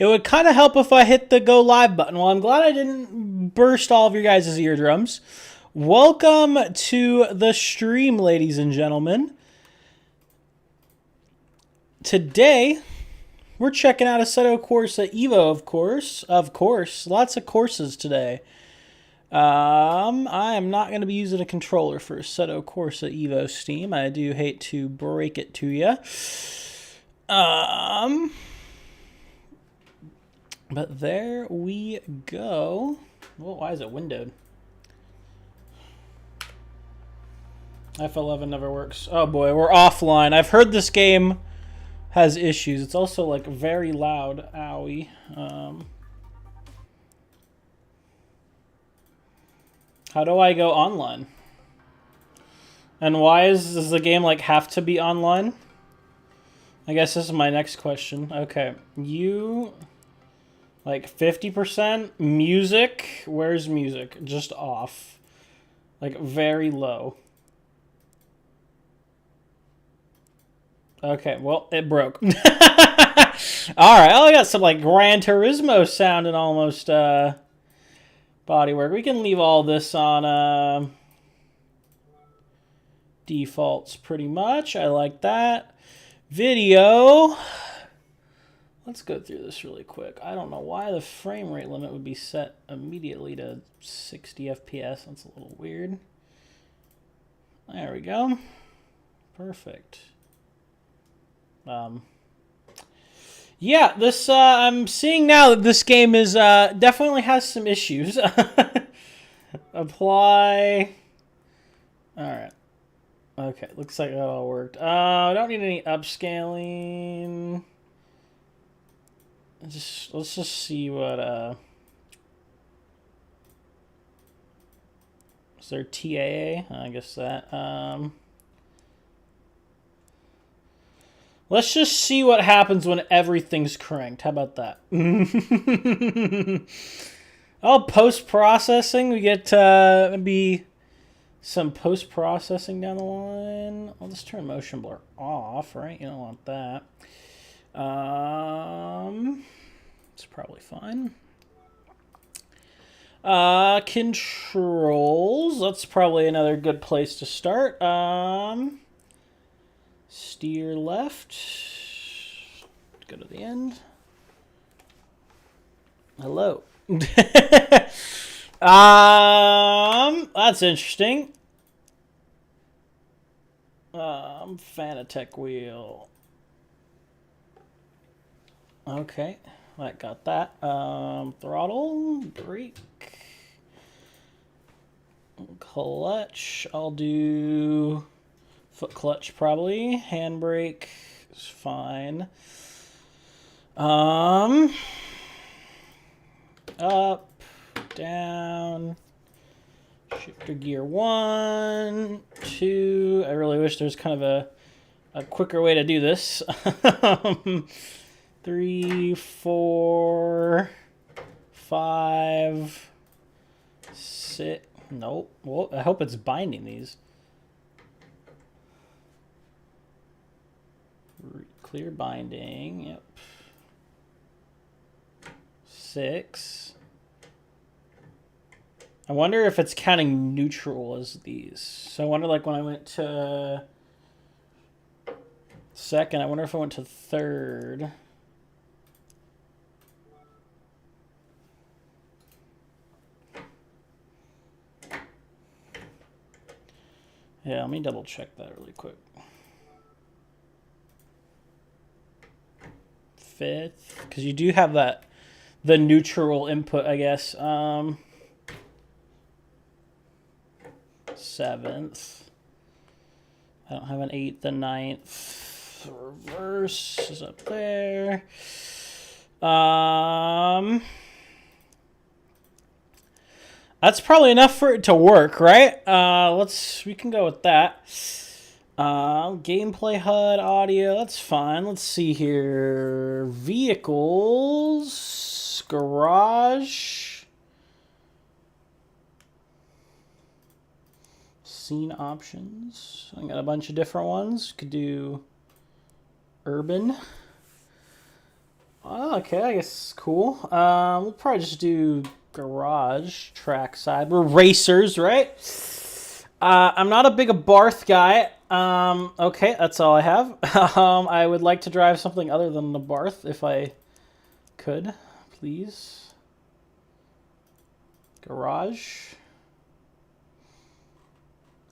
It would kind of help if I hit the go live button. Well, I'm glad I didn't burst all of your guys' eardrums. Welcome to the stream, ladies and gentlemen. Today, we're checking out Assetto Corsa EVO, of course. Of course. Lots of courses today. I am not going to be using a controller for Assetto Corsa EVO Steam. I do hate to break it to you. But there we go. Well, why is it windowed? F11 never works. Oh boy, we're offline. I've heard this game has issues. It's also like very loud. Owie. How do I go online? And why does the game like have to be online? I guess this is my next question. Okay, you like 50% music. Where's music? Just off. Like very low. Okay, well, it broke. All right, I got some like Gran Turismo sounding almost bodywork. We can leave all this on defaults pretty much. I like that. Video. Let's go through this really quick. I don't know why the frame rate limit would be set immediately to 60 FPS. That's a little weird. There we go. Perfect. Yeah, this I'm seeing now that this game is definitely has some issues. Apply. All right. Okay, looks like that all worked. I don't need any upscaling. Let's just see what is there TAA? I guess that. Let's just see what happens when everything's cranked. How about that? Oh, post-processing. We get maybe some post-processing down the line. I'll just turn motion blur off, right? You don't want that. It's probably fine. Controls. That's probably another good place to start. Steer left. Go to the end. Hello. That's interesting. Fanatec wheel. Okay, I got that. Throttle, brake, clutch. I'll do foot clutch probably. Handbrake is fine. Up, down. Shifter gear 1, 2. I really wish there's kind of a quicker way to do this. 3, 4, 5, 6. Nope. Well, I hope it's binding these. Clear binding. Yep. 6. I wonder if it's counting neutral as these. So I wonder, like, when I went to second, I wonder if I went to third. Yeah, let me double check that really quick. Fifth, because you do have that, the neutral input, I guess. 7th. I don't have an 8th and 9th. Reverse is up there. That's probably enough for it to work, right? We can go with that. Gameplay HUD, audio, that's fine. Let's see here. Vehicles, garage, scene options. I got a bunch of different ones. Could do urban. Okay, I guess it's cool. We'll probably just do garage trackside. We're racers, right? I'm not a big Barth guy. Okay, that's all I have. I would like to drive something other than the Barth if I could, please. Garage.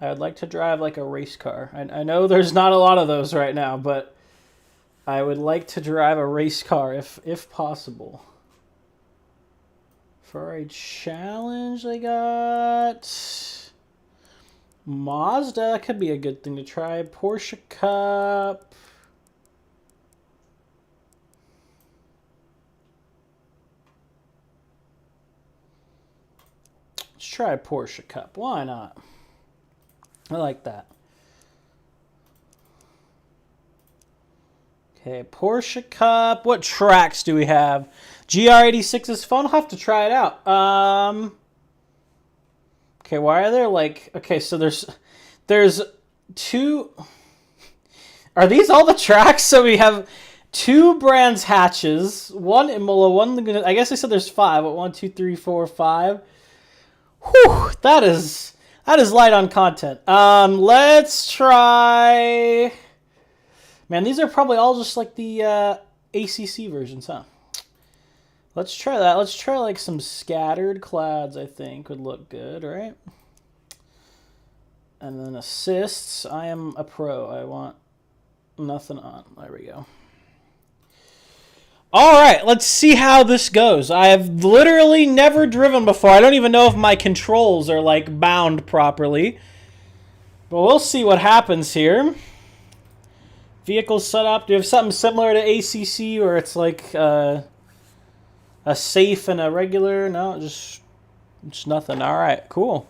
I would like to drive like a race car. I know there's not a lot of those right now, but I would like to drive a race car if possible. For a challenge, I got Mazda. That could be a good thing to try. Porsche Cup. Let's try a Porsche Cup. Why not? I like that. Okay, Porsche Cup. What tracks do we have? GR86 is fun. I'll have to try it out. Okay, why are there like... Okay, so there's two... Are these all the tracks? So we have two Brands hatches, one Imola, one Laguna. I guess I said there's five, but 1, 2, 3, 4, 5. Whew, that is light on content. Let's try... Man, these are probably all just like the ACC versions, huh? Let's try that. Let's try like some scattered clouds, I think would look good, right? And then assists. I am a pro. I want nothing on. There we go. All right, let's see how this goes. I have literally never driven before. I don't even know if my controls are like bound properly. But we'll see what happens here. Vehicle setup. Do you have something similar to ACC where it's like a safe and a regular? No, just nothing. All right, cool.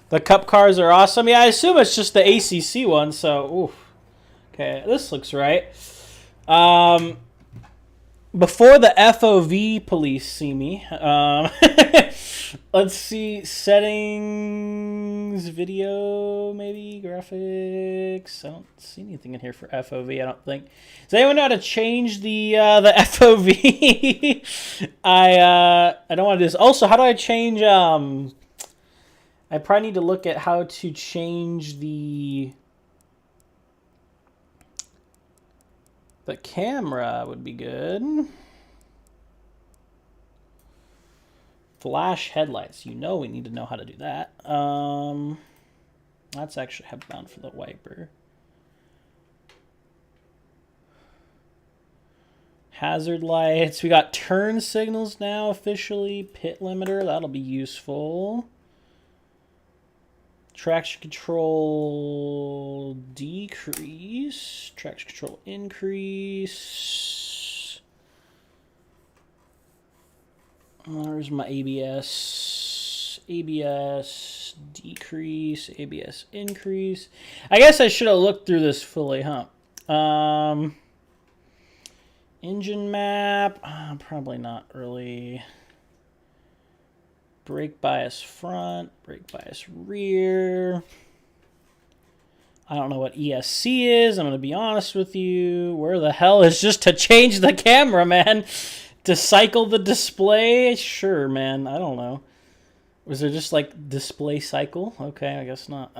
The cup cars are awesome. Yeah, I assume it's just the ACC one. So, oof. Okay, this looks right. Before the FOV police see me, let's see, settings, video, maybe, graphics. I don't see anything in here for FOV, I don't think. Does anyone know how to change the FOV? I don't want to do this. Also, how do I change, I probably need to look at how to change the camera would be good. Flash headlights. You know we need to know how to do that. That's actually headbound for the wiper. Hazard lights. We got turn signals now officially. Pit limiter. That'll be useful. Traction control decrease. Traction control increase. There's my ABS. ABS decrease. ABS increase. I guess I should have looked through this fully, huh? Engine map. Probably not really. Brake bias front, brake bias rear. I don't know what ESC is. I'm going to be honest with you. Where the hell is just to change the camera, man? To cycle the display? Sure, man. I don't know. Was there just like display cycle? Okay, I guess not.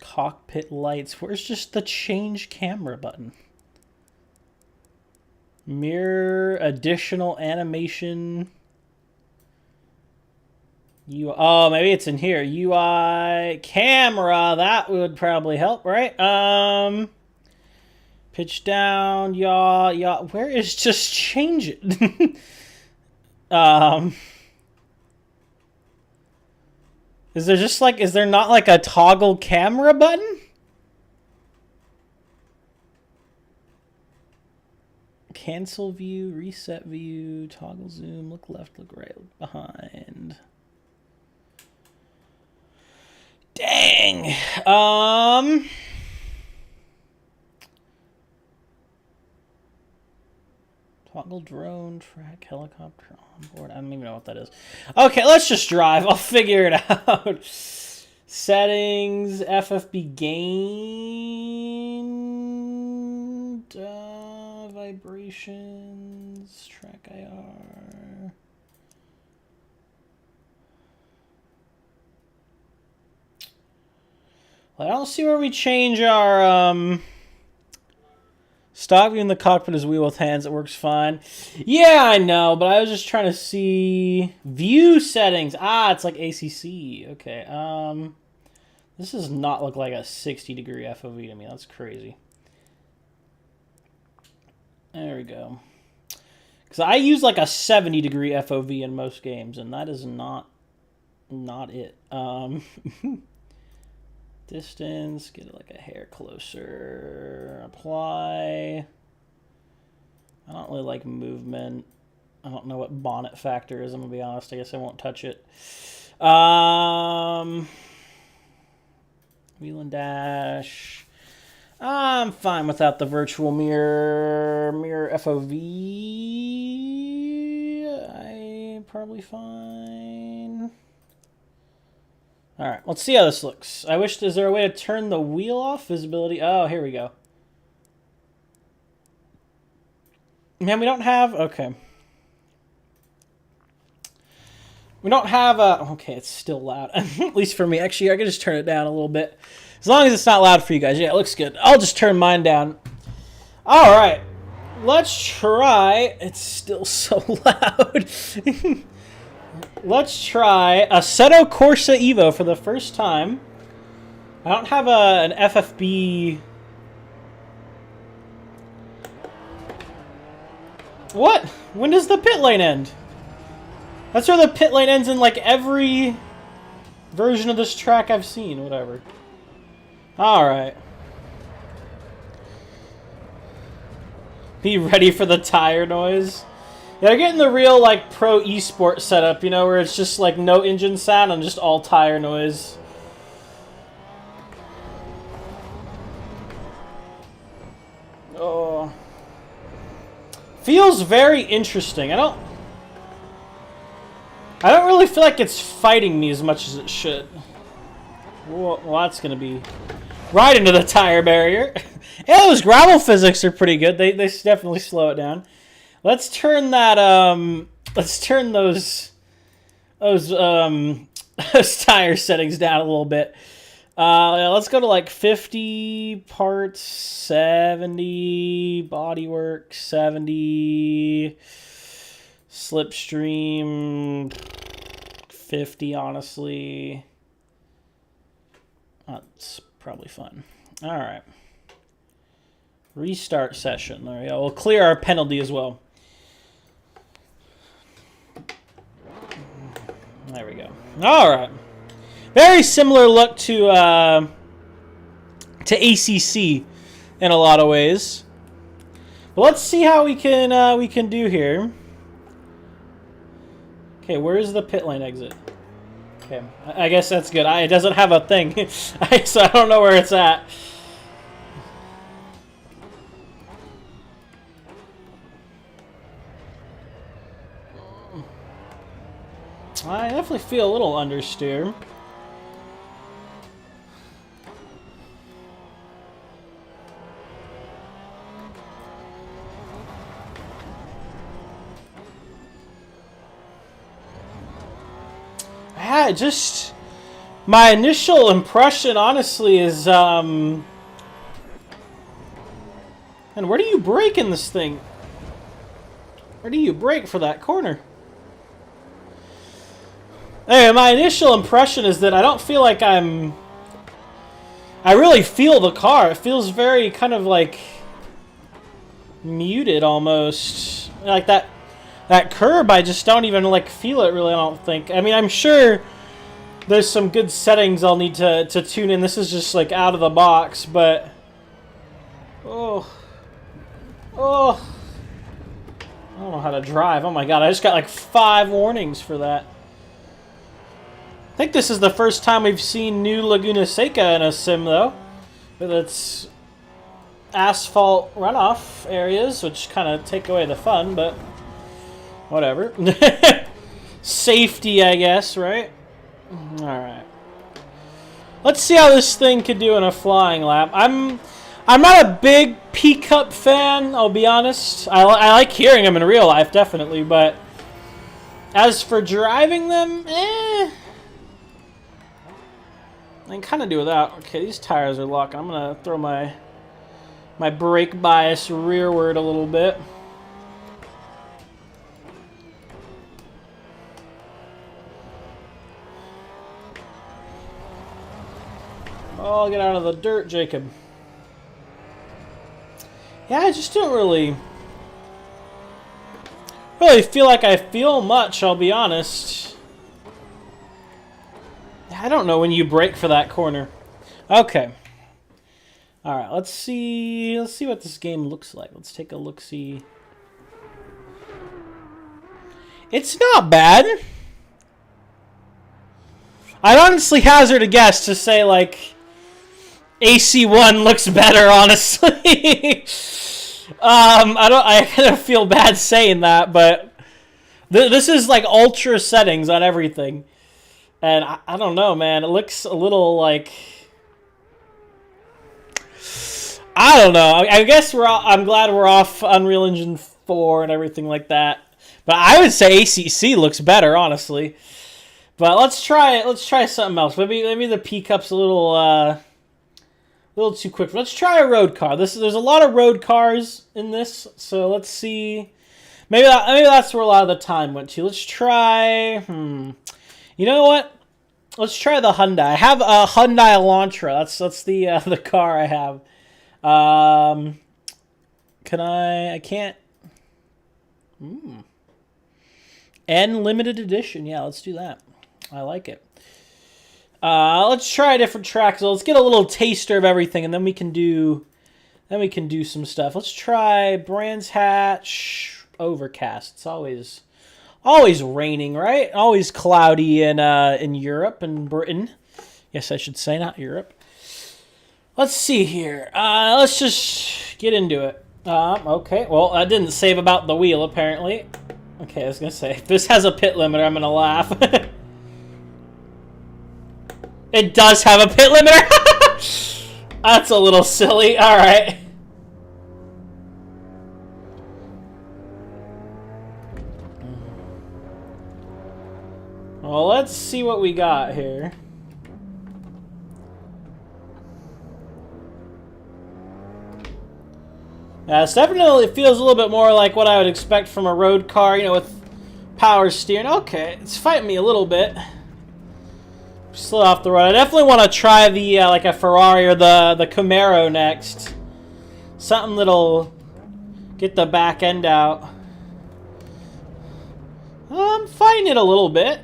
Cockpit lights. Where's just the change camera button? Mirror, additional animation. Oh, maybe it's in here. UI, camera. That would probably help, right? Pitch down, yaw. Where is just change it? Is there not like a toggle camera button? Cancel view, reset view, toggle zoom, look left, look right, look behind. Dang. Toggle drone, track, helicopter on board. I don't even know what that is. Okay, let's just drive. I'll figure it out. Settings, FFB gain, vibrations, track IR. Well, I don't see where we change our stock view in the cockpit is wheel with hands. It works fine. Yeah, I know, but I was just trying to see view settings. Ah, it's like ACC. Okay. This does not look like a 60-degree FOV to me. That's crazy. There we go. Because I use like a 70-degree FOV in most games, and that is not it. Distance, get it like a hair closer. Apply. I don't really like movement. I don't know what bonnet factor is, I'm going to be honest. I guess I won't touch it. Wheel and dash. I'm fine without the virtual mirror. Mirror FOV. I'm probably fine. All right, let's see how this looks. Is there a way to turn the wheel off? Visibility. Oh, here we go. Man, we don't have, okay. We don't have a, okay, it's still loud. At least for me. Actually, I can just turn it down a little bit. As long as it's not loud for you guys. Yeah, it looks good. I'll just turn mine down. All right. Let's try. It's still so loud. Let's try Assetto Corsa EVO for the first time. I don't have an FFB. What? When does the pit lane end? That's where the pit lane ends in like every version of this track I've seen. Whatever. Alright. Be ready for the tire noise. Yeah, they're getting the real, like, pro eSport setup, you know, where it's just, like, no engine sound and just all tire noise. Oh. Feels very interesting. I don't really feel like it's fighting me as much as it should. Well, that's going to be right into the tire barrier. Yeah, those gravel physics are pretty good. They definitely slow it down. Let's turn that, let's turn those tire settings down a little bit. Let's go to like 50 parts, 70, bodywork, 70, slipstream, 50, honestly. That's probably fun. All right. Restart session. There we go. We'll clear our penalty as well. There we go. All right. Very similar look to ACC in a lot of ways. But let's see how we can do here. Okay, where's the pit lane exit? Okay, I guess that's good. It doesn't have a thing, so I don't know where it's at. I definitely feel a little understeer. Yeah, just my initial impression, honestly, is and where do you brake in this thing? Where do you brake for that corner? Anyway, my initial impression is that I don't feel like I really feel the car. It feels very kind of like muted almost. Like that curb, I just don't even like feel it really, I don't think. I mean, I'm sure there's some good settings I'll need to tune in. This is just like out of the box, but oh. I don't know how to drive. Oh my god, I just got like 5 warnings for that. I think this is the first time we've seen new Laguna Seca in a sim, though. With its asphalt runoff areas, which kind of take away the fun, but whatever. Safety, I guess, right? Alright. Let's see how this thing could do in a flying lap. I'm not a big P-Cup fan, I'll be honest. I like hearing them in real life, definitely, but as for driving them, I can kind of do without. Okay, these tires are locking. I'm going to throw my brake bias rearward a little bit. Oh, get out of the dirt, Jacob. Yeah, I just don't really feel like I feel much, I'll be honest. I don't know when you brake for that corner. Okay. All right, let's see what this game looks like. Let's take a look-see. It's not bad. I'd honestly hazard a guess to say, like, AC1 looks better, honestly. I kind of feel bad saying that, but this is like ultra settings on everything. And I don't know, man. It looks a little like, I don't know. I guess I'm glad we're off Unreal Engine 4 and everything like that. But I would say ACC looks better, honestly. But let's try something else. Maybe the P-Cup's a little too quick. Let's try a road car. There's a lot of road cars in this, so let's see. Maybe that's where a lot of the time went to. Let's try. You know what? Let's try the Hyundai. I have a Hyundai Elantra. That's the car I have. Can I can't. N limited edition. Yeah, let's do that. I like it. Let's try a different track. So let's get a little taster of everything, and then we can do some stuff. Let's try Brands Hatch Overcast. It's always raining, right? Always cloudy in Europe and Britain. Yes, I should say, not Europe. Let's see here. Let's just get into it. Okay. Well, I didn't save about the wheel, apparently. Okay, I was gonna say, if this has a pit limiter, I'm gonna laugh. It does have a pit limiter. That's a little silly. All right. Well, let's see what we got here. It definitely feels a little bit more like what I would expect from a road car, you know, with power steering. Okay, it's fighting me a little bit. Slid off the road. I definitely want to try the like a Ferrari or the Camaro next. Something that'll get the back end out. I'm fighting it a little bit.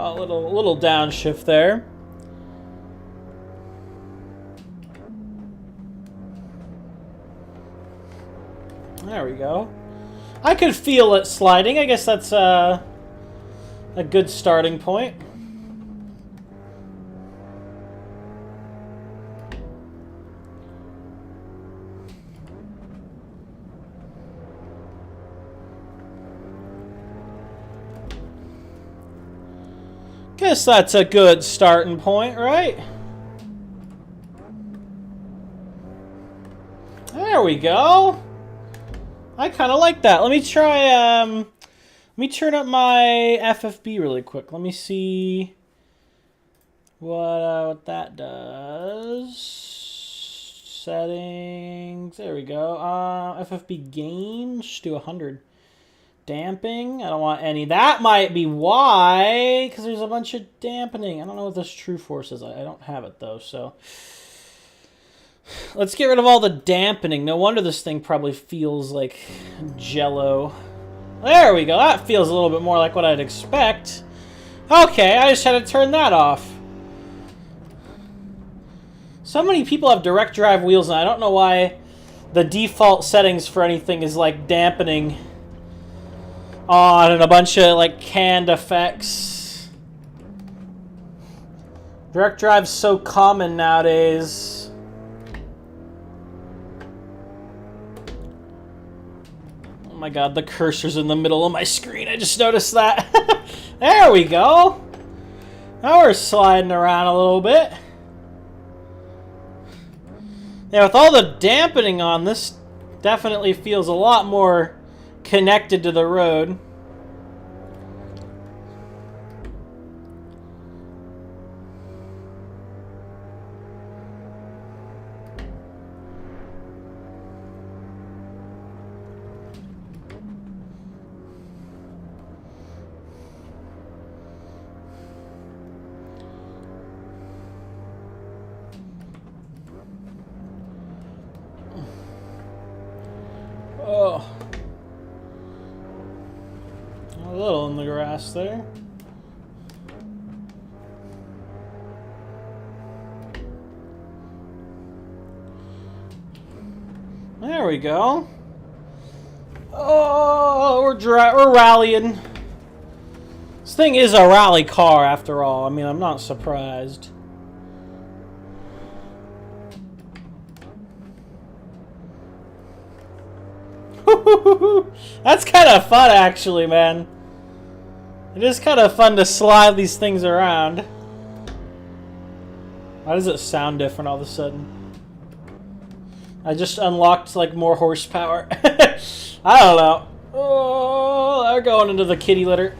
A little downshift there. There we go. I could feel it sliding. I guess that's a good starting point. Guess that's a good starting point, right? There we go. I kind of like that. Let me try, let me turn up my FFB really quick. Let me see what that does. Settings. There we go. FFB games. Just do 100. Damping. I don't want any. That might be why, because there's a bunch of dampening. I don't know what this True Force is. I don't have it, though, so let's get rid of all the dampening. No wonder this thing probably feels like Jello. There we go. That feels a little bit more like what I'd expect. Okay, I just had to turn that off. So many people have direct drive wheels, and I don't know why the default settings for anything is like dampening on and a bunch of like canned effects. Direct drive's so common nowadays. Oh my god, the cursor's in the middle of my screen. I just noticed that. There we go. Now we're sliding around a little bit. Yeah, with all the dampening on, this definitely feels a lot more connected to the road. Oh. A little in the grass there. There we go. Oh, we're rallying. This thing is a rally car after all. I mean, I'm not surprised. That's kind of fun, actually, man. It is kind of fun to slide these things around. Why does it sound different all of a sudden? I just unlocked, like, more horsepower. I don't know. Oh, they're going into the kitty litter.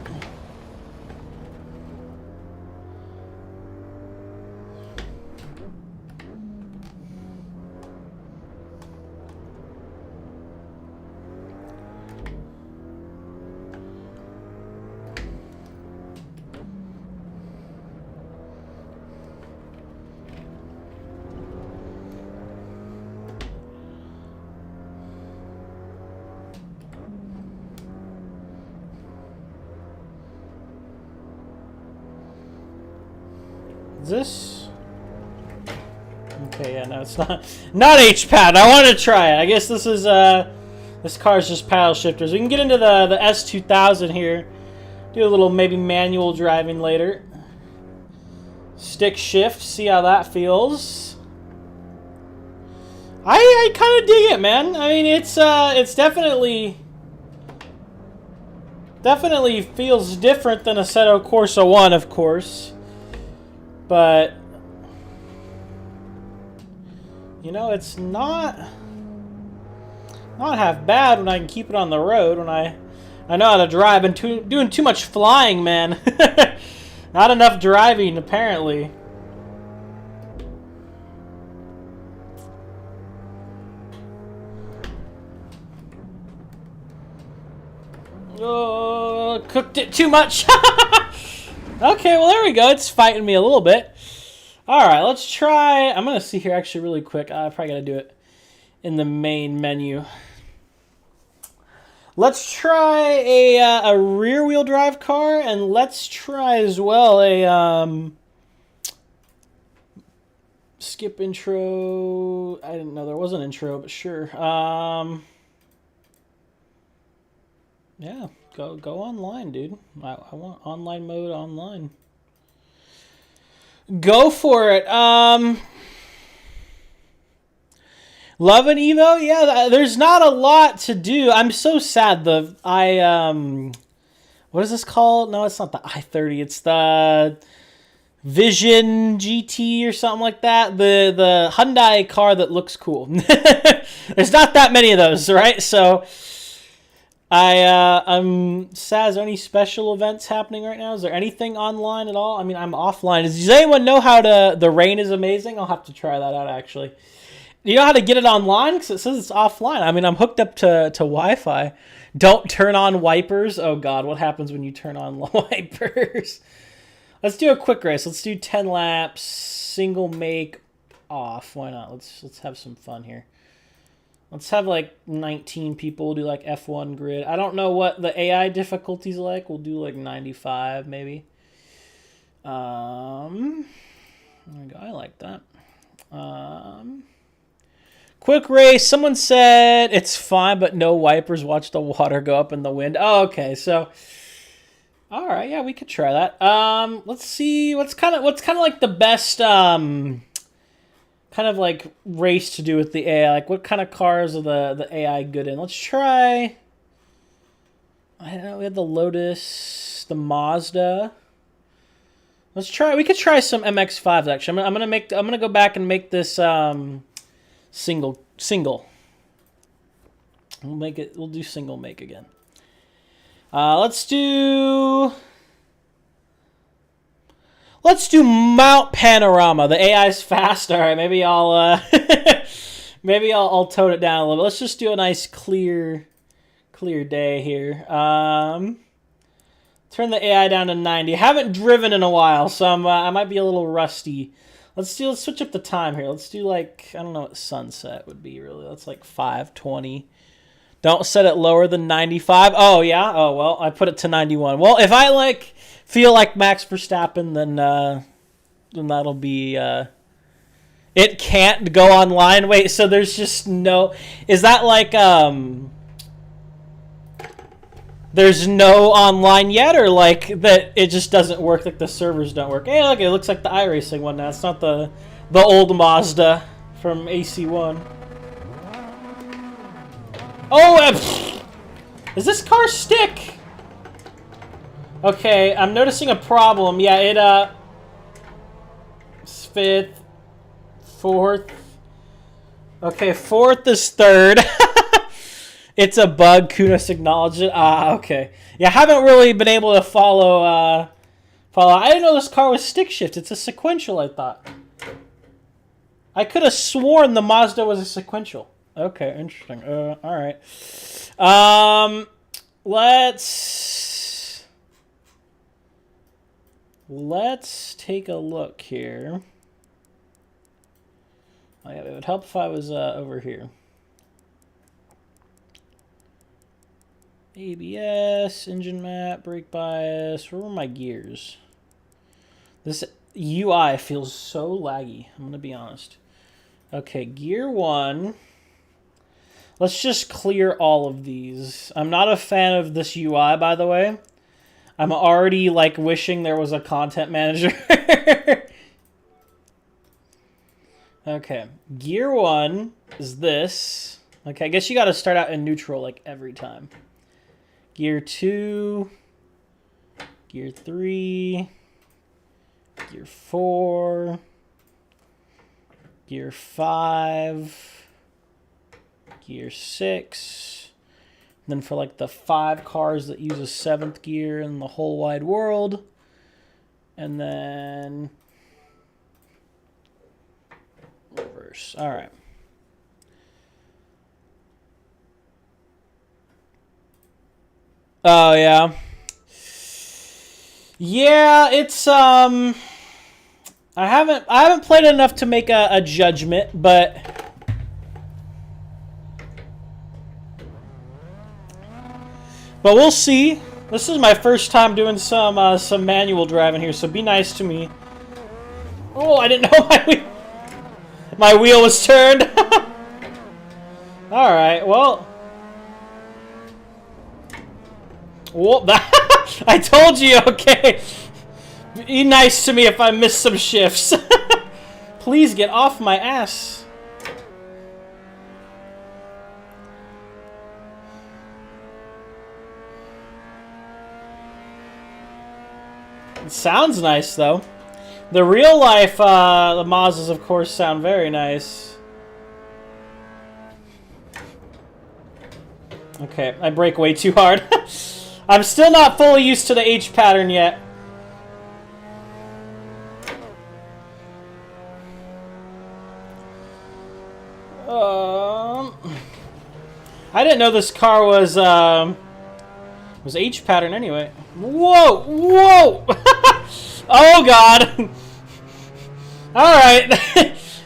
Is this? Okay, yeah, no, it's not H-pad. I want to try it. I guess this is this car's just paddle shifters. We can get into the S2000 here. Do a little maybe manual driving later. Stick shift, see how that feels. I kind of dig it, man. I mean, it's definitely feels different than Assetto Corsa 1, of course. But, you know, it's not half bad when I can keep it on the road, when I know how to drive. And doing too much flying, man. Not enough driving, apparently. Oh, cooked it too much. Okay, well, there we go. It's fighting me a little bit. All right, let's try. I'm going to see here actually really quick. I probably got to do it in the main menu. Let's try a rear-wheel drive car, and let's try as well a skip intro. I didn't know there was an intro, but sure. Yeah. Go online, dude. I want online mode online. Go for it. Love an EVO? Yeah, there's not a lot to do. I'm so sad. What is this called? No, it's not the i30. It's the Vision GT or something like that. The Hyundai car that looks cool. There's not that many of those, right? So I'm sad. Is there any special events happening right now? Is there anything online at all? I mean, I'm offline. Does anyone know how to... The rain is amazing? I'll have to try that out, actually. Do you know how to get it online? Because it says it's offline. I mean, I'm hooked up to Wi-Fi. Don't turn on wipers. Oh, God. What happens when you turn on wipers? Let's do a quick race. Let's do 10 laps. Single make off. Why not? Let's have some fun here. Let's have like 19 people do like F1 grid. I don't know what the AI difficulty's like. We'll do like 95 maybe. There we go. I like that. Quick race. Someone said it's fine, but no wipers. Watch the water go up in the wind. Oh, okay. So, All right, yeah, we could try that. Let's see what's kind of like the best kind of like race to do with the AI. Like, what kind of cars are the AI good in? Let's try. I don't know. We have the Lotus, the Mazda. Let's try. We could try some MX-5s actually. I'm gonna go back and make this single. We'll make it. We'll do single make again. Let's do Mount Panorama. The AI's fast. All right, maybe I'll maybe I'll tone it down a little bit. Let's just do a nice clear day here. Turn the AI down to 90. I haven't driven in a while, so I might be a little rusty. Let's switch up the time here. Let's do like, I don't know what sunset would be really. That's like 5:20. Don't set it lower than 95. Oh, yeah? Oh, well, I put it to 91. Well, if I, like, feel like Max Verstappen, then that'll be, it can't go online. Wait, so there's just no, is that like, there's no online yet, or like that it just doesn't work, like the servers don't work? Hey, look, it looks like the iRacing one now. It's not the old Mazda from AC1. Oh, does this car stick? Okay, I'm noticing a problem. Yeah, it, fifth, fourth. Okay, fourth is third. It's a bug. Kunos acknowledged it. Okay. Yeah, I haven't really been able to follow. I didn't know this car was stick shift. It's a sequential, I thought. I could have sworn the Mazda was a sequential. Okay, interesting. All right. Let's take a look here. Oh, yeah, it would help if I was over here. ABS, engine map, brake bias. Where were my gears? This UI feels so laggy. I'm gonna be honest. Okay, gear 1. Let's just clear all of these. I'm not a fan of this UI, by the way. I'm already, like, wishing there was a content manager. Okay, gear 1 is this. Okay, I guess you gotta start out in neutral, like, every time. Gear 2, gear 3, gear 4, gear 5, gear 6. And then for like the 5 cars that use a 7th gear in the whole wide world. And then reverse. All right. Oh, yeah. Yeah, it's, I haven't played enough to make a judgment, but we'll see. This is my first time doing some manual driving here, so be nice to me. Oh, I didn't know my wheel was turned. All right, well. Whoa, I told you, okay. Be nice to me if I miss some shifts. Please get off my ass. It sounds nice, though. The real life, the Mazdas, of course, sound very nice. Okay, I brake way too hard. I'm still not fully used to the H pattern yet. I didn't know this car was H pattern anyway. Whoa, whoa! Oh God! All right,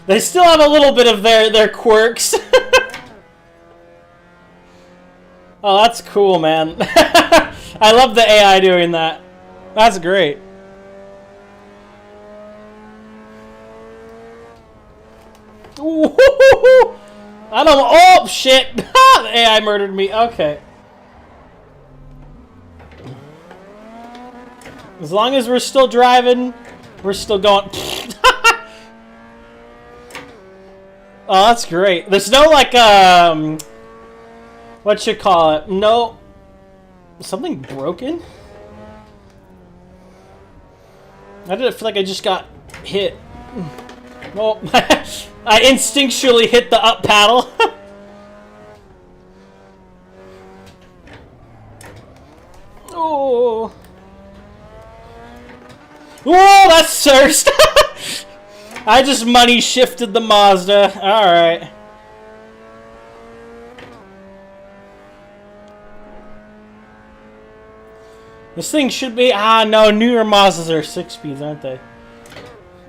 they still have a little bit of their quirks. Oh, that's cool, man. I love the AI doing that. That's great. Ooh, I don't. Oh shit! The AI murdered me. Okay. As long as we're still driving, we're still going. Oh, that's great. There's no, like, what you call it? No. Something broken? I didn't feel like I just got hit. Well, I instinctually hit the up paddle. Oh. Whoa, that's cursed. I just money shifted the Mazda. Alright. This thing should be... Ah, no, newer Mazdas are 6 speeds, aren't they?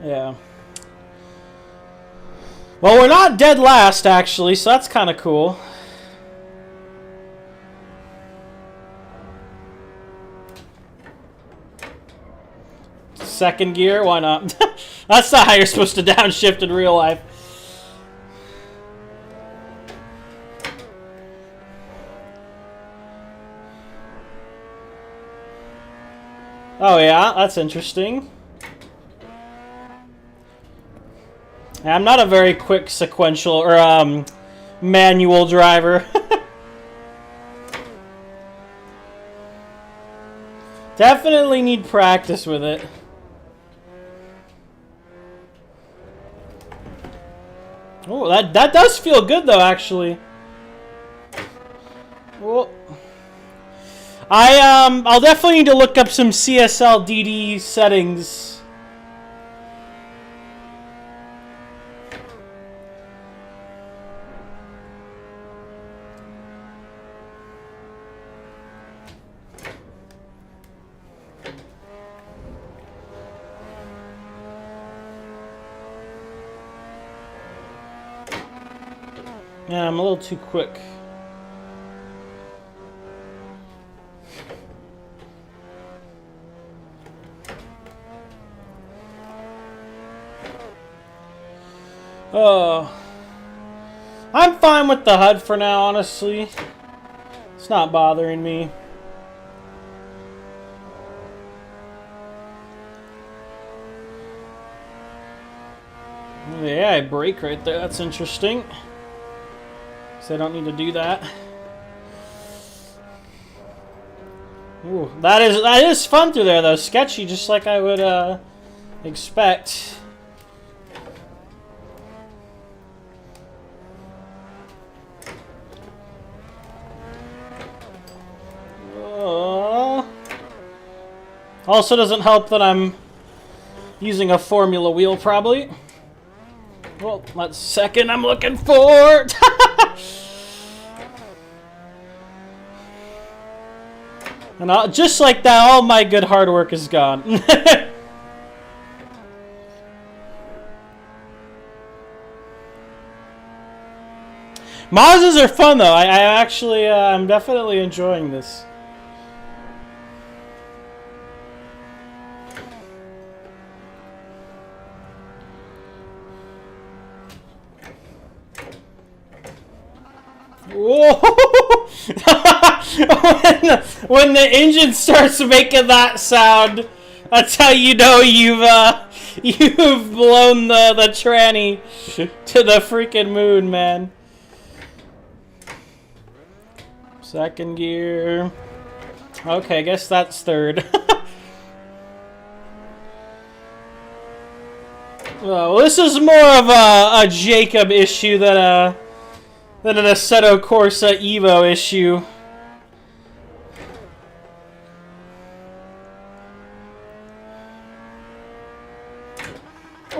Yeah. Well, we're not dead last, actually, so that's kind of cool. Second gear? Why not? That's not how you're supposed to downshift in real life. Oh yeah, that's interesting. I'm not a very quick sequential or manual driver. Definitely need practice with it. Oh, that does feel good though, actually. Well, I'll definitely need to look up some CSL DD settings. Yeah, I'm a little too quick. Oh, I'm fine with the HUD for now, honestly. It's not bothering me. Yeah, I brake right there. That's interesting. So I don't need to do that. Ooh, that is fun through there though. Sketchy, just like I would expect. Also doesn't help that I'm using a Formula wheel, probably. Well, that's second I'm looking for. And just like that, all my good hard work is gone. Mazdas are fun though. I actually, I'm definitely enjoying this. Whoa! when the engine starts making that sound, that's how you know you've blown the tranny to the freaking moon, man. Second gear. Okay, I guess that's third. Well, this is more of a Jacob issue than an Assetto Corsa EVO issue.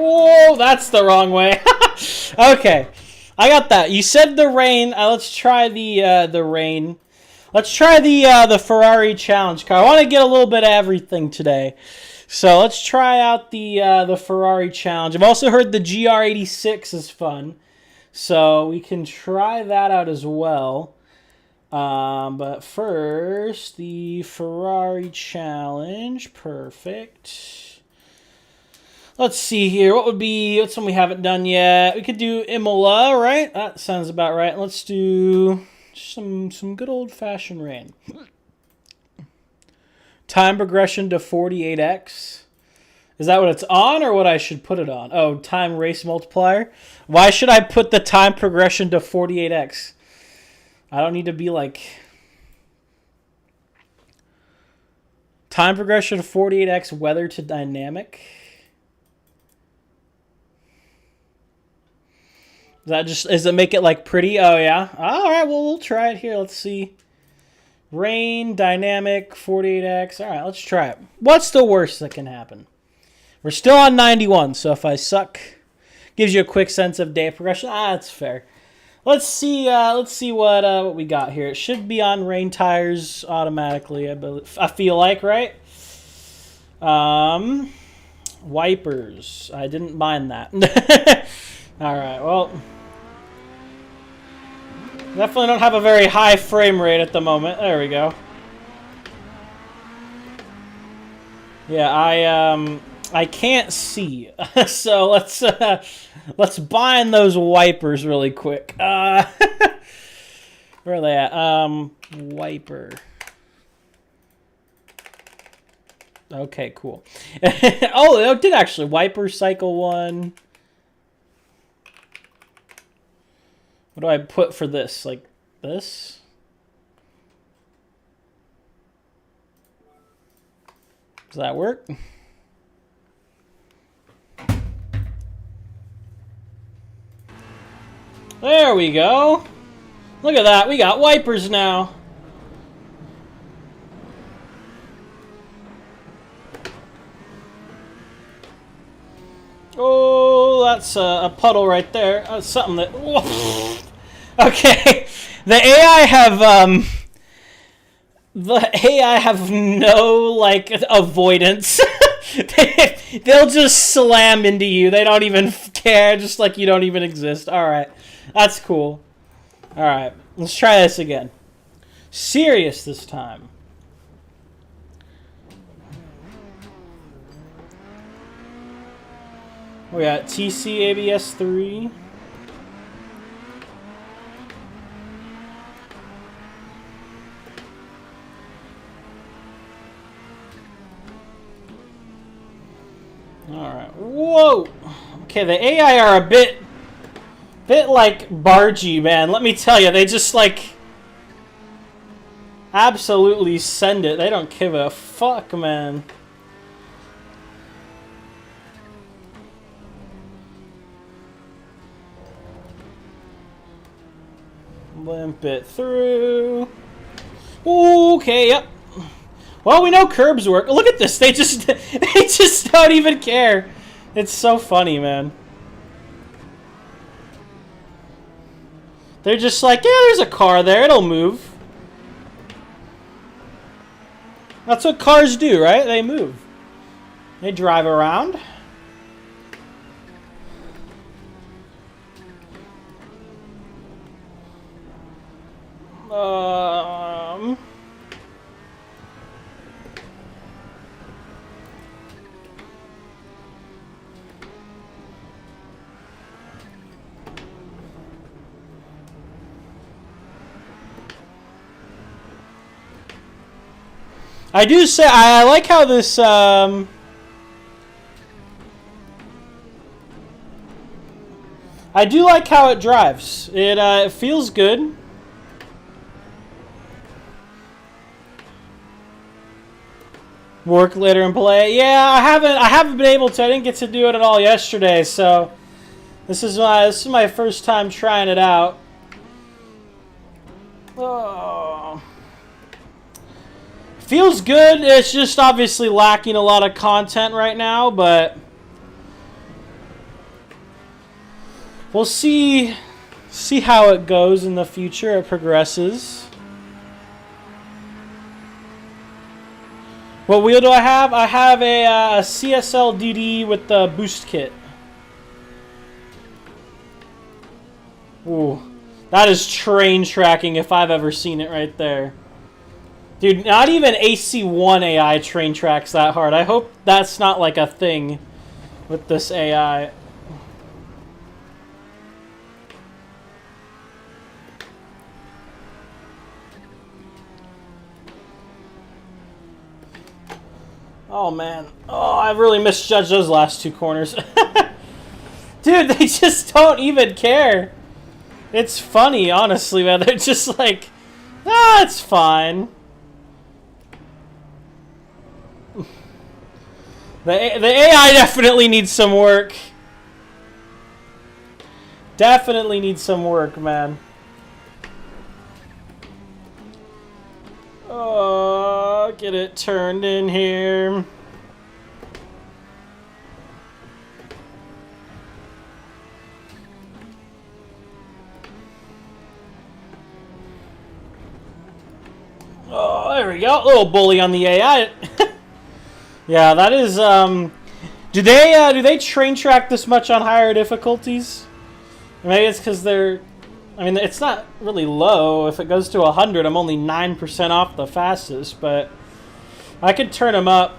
Oh, that's the wrong way. Okay, I got that. You said the rain. Let's try the rain. Let's try the Ferrari challenge car. I want to get a little bit of everything today. So let's try out the Ferrari challenge. I've also heard the GR86 is fun. So we can try that out as well. But first, the Ferrari challenge. Perfect. Let's see here. What's one we haven't done yet? We could do Imola, right? That sounds about right. Let's do some good old-fashioned rain. Time progression to 48x. Is that what it's on or what I should put it on? Oh, time race multiplier. Why should I put the time progression to 48x? I don't need to be like... Time progression 48x weather to dynamic. Does it make it like pretty? Oh yeah. All right, well we'll try it here. Let's see. Rain, dynamic, 48x. All right, let's try it. What's the worst that can happen? We're still on 91, so if I suck, gives you a quick sense of day progression. That's fair. Let's see what we got here. It should be on rain tires automatically, I feel like, right? Wipers. I didn't mind that. All right, well, definitely don't have a very high frame rate at the moment. There we go. Yeah, I can't see, so let's bind those wipers really quick. Where are they at? Wiper. Okay, cool. Oh, it did actually. Wiper cycle 1. What do I put for this? Like this? Does that work? There we go. Look at that. We got wipers now. Oh, that's a puddle right there. That's something that... Whoa. Okay. The AI have no, like, avoidance. They'll just slam into you. They don't even care, just like you don't even exist. Alright. That's cool. Alright. Let's try this again. Serious this time. We got TC ABS 3. Alright. Whoa! Okay, the AI are a bit like bargy, man. Let me tell you, they just like absolutely send it. They don't give a fuck, man. Limp it through. Okay, yep. Well, we know curbs work. Look at this. They just don't even care. It's so funny, man. They're just like, yeah, there's a car there. It'll move. That's what cars do, right? They move. They drive around. I do say I like how this I do like how it drives. It feels good. Work later and play. Yeah, I haven't been able to. I didn't get to do it at all yesterday, so this is my first time trying it out. Oh. Feels good. It's just obviously lacking a lot of content right now, but we'll see how it goes in the future. It progresses. What wheel do I have? I have a CSL DD with the boost kit. Ooh, that is train tracking if I've ever seen it right there. Dude, not even AC1 AI train tracks that hard. I hope that's not like a thing with this AI. Oh, man. Oh, I really misjudged those last two corners. Dude, they just don't even care. It's funny, honestly, man. They're just like, ah, it's fine. The AI definitely needs some work. Definitely needs some work, man. Oh, get it turned in here. Oh, there we go. A little bully on the AI. Yeah, that is. Do they train track this much on higher difficulties? Maybe it's because they're. I mean, it's not really low. If it goes to 100, I'm only 9% off the fastest, but I could turn them up.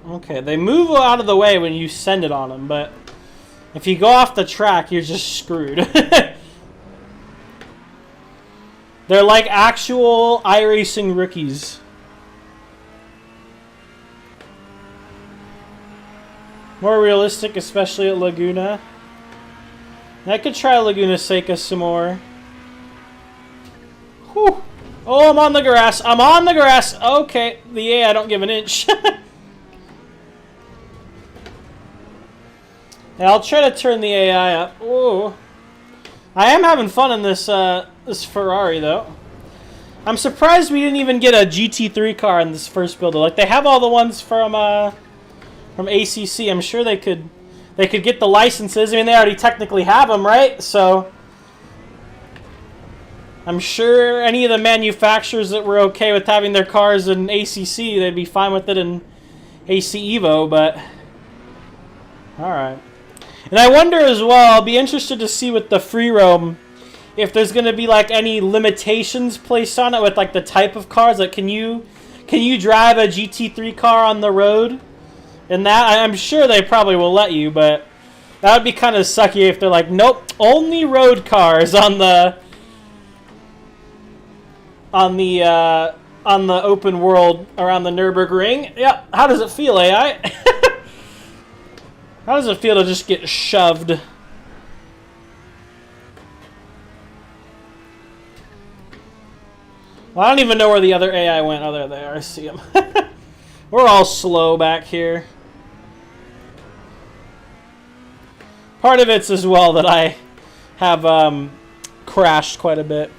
Okay, they move out of the way when you send it on them, but if you go off the track, you're just screwed. They're like actual iRacing rookies. More realistic, especially at Laguna. I could try Laguna Seca some more. Whew. Oh, I'm on the grass. I'm on the grass. Okay, the AI don't give an inch. Yeah, I'll try to turn the AI up. Ooh. I am having fun in this this Ferrari, though. I'm surprised we didn't even get a GT3 car in this first build. Like, they have all the ones from ACC. I'm sure they could get the licenses. I mean, they already technically have them, right? So I'm sure any of the manufacturers that were okay with having their cars in ACC, they'd be fine with it in AC Evo, but all right. And I wonder as well, I'll be interested to see with the free roam if there's going to be like any limitations placed on it with like the type of cars. Like, can you drive a GT3 car on the road? And that, I'm sure they probably will let you, but that would be kind of sucky if they're like, nope, only road cars on the open world around the Nürburgring. Yep. How does it feel, AI? How does it feel to just get shoved? Well, I don't even know where the other AI went. Oh, there they are. I see them. We're all slow back here. Part of it's as well that I have crashed quite a bit.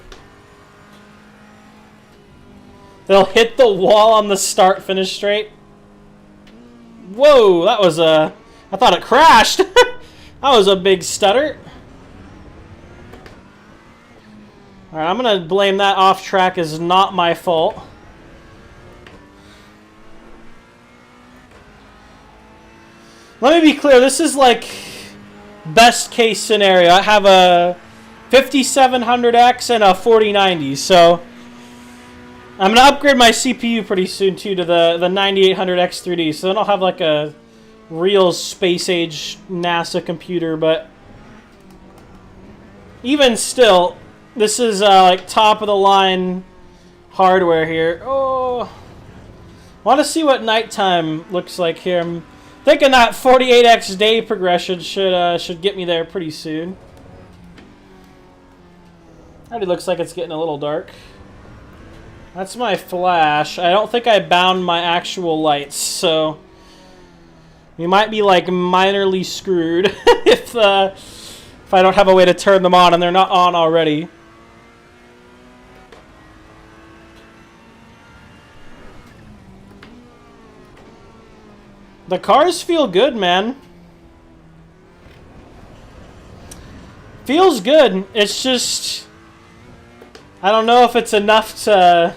They'll hit the wall on the start-finish straight. Whoa, that was a... I thought it crashed. That was a big stutter. Alright, I'm going to blame that off track as not my fault. Let me be clear, this is like best case scenario. I have a 5700X and a 4090, so I'm going to upgrade my CPU pretty soon too to the 9800X3D, so then I'll have like a real space age NASA computer. But even still, this is like top of the line hardware here. Oh, want to see what nighttime looks like here. I'm thinking that 48x day progression should get me there pretty soon. Already looks like it's getting a little dark. That's my flash. I don't think I bound my actual lights, so we might be like minorly screwed if I don't have a way to turn them on and they're not on already. The cars feel good, man. Feels good. It's just, I don't know if it's enough to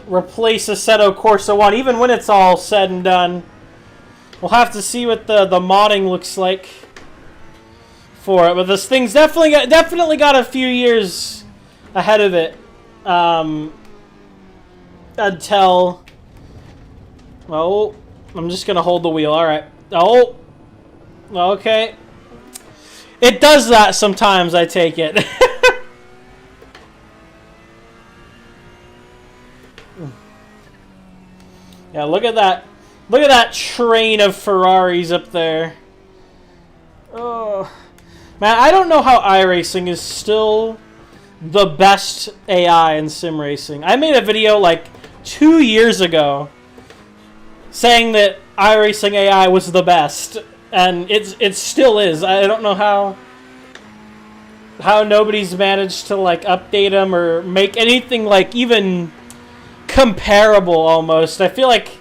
replace Assetto Corsa 1, even when it's all said and done. We'll have to see what the modding looks like for it. But this thing's definitely got a few years ahead of it until, well, I'm just gonna hold the wheel. All right. Oh. Okay. It does that sometimes, I take it. Yeah, look at that. Look at that train of Ferraris up there. Oh. Man, I don't know how iRacing is still the best AI in sim racing. I made a video like 2 years ago saying that iRacing AI was the best, and it still is. I don't know how nobody's managed to like update them or make anything like even comparable almost. I feel like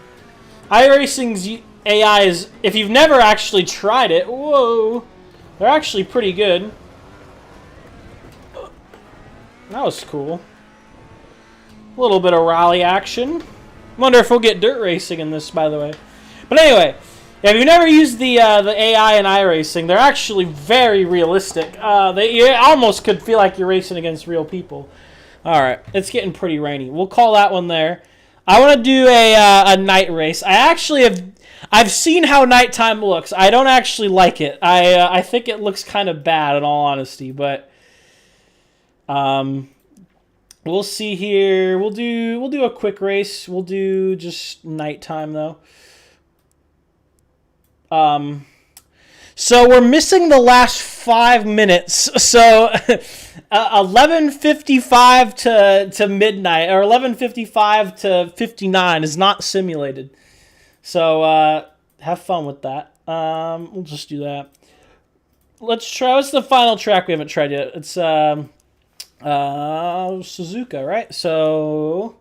iRacing's AI is, if you've never actually tried it, whoa, they're actually pretty good. That was cool. A little bit of rally action. Wonder if we'll get dirt racing in this, by the way. But anyway, if you've never used the AI in iRacing, they're actually very realistic. You almost could feel like you're racing against real people. All right, it's getting pretty rainy. We'll call that one there. I want to do a night race. I've seen how nighttime looks. I don't actually like it. I think it looks kind of bad, in all honesty. But we'll see here. We'll do a quick race. We'll do just nighttime though. So we're missing the last 5 minutes. So 11:55 to midnight, or 11:55 to 59 is not simulated. So have fun with that. We'll just do that. Let's try. What's the final track we haven't tried yet? It's Suzuka, right? So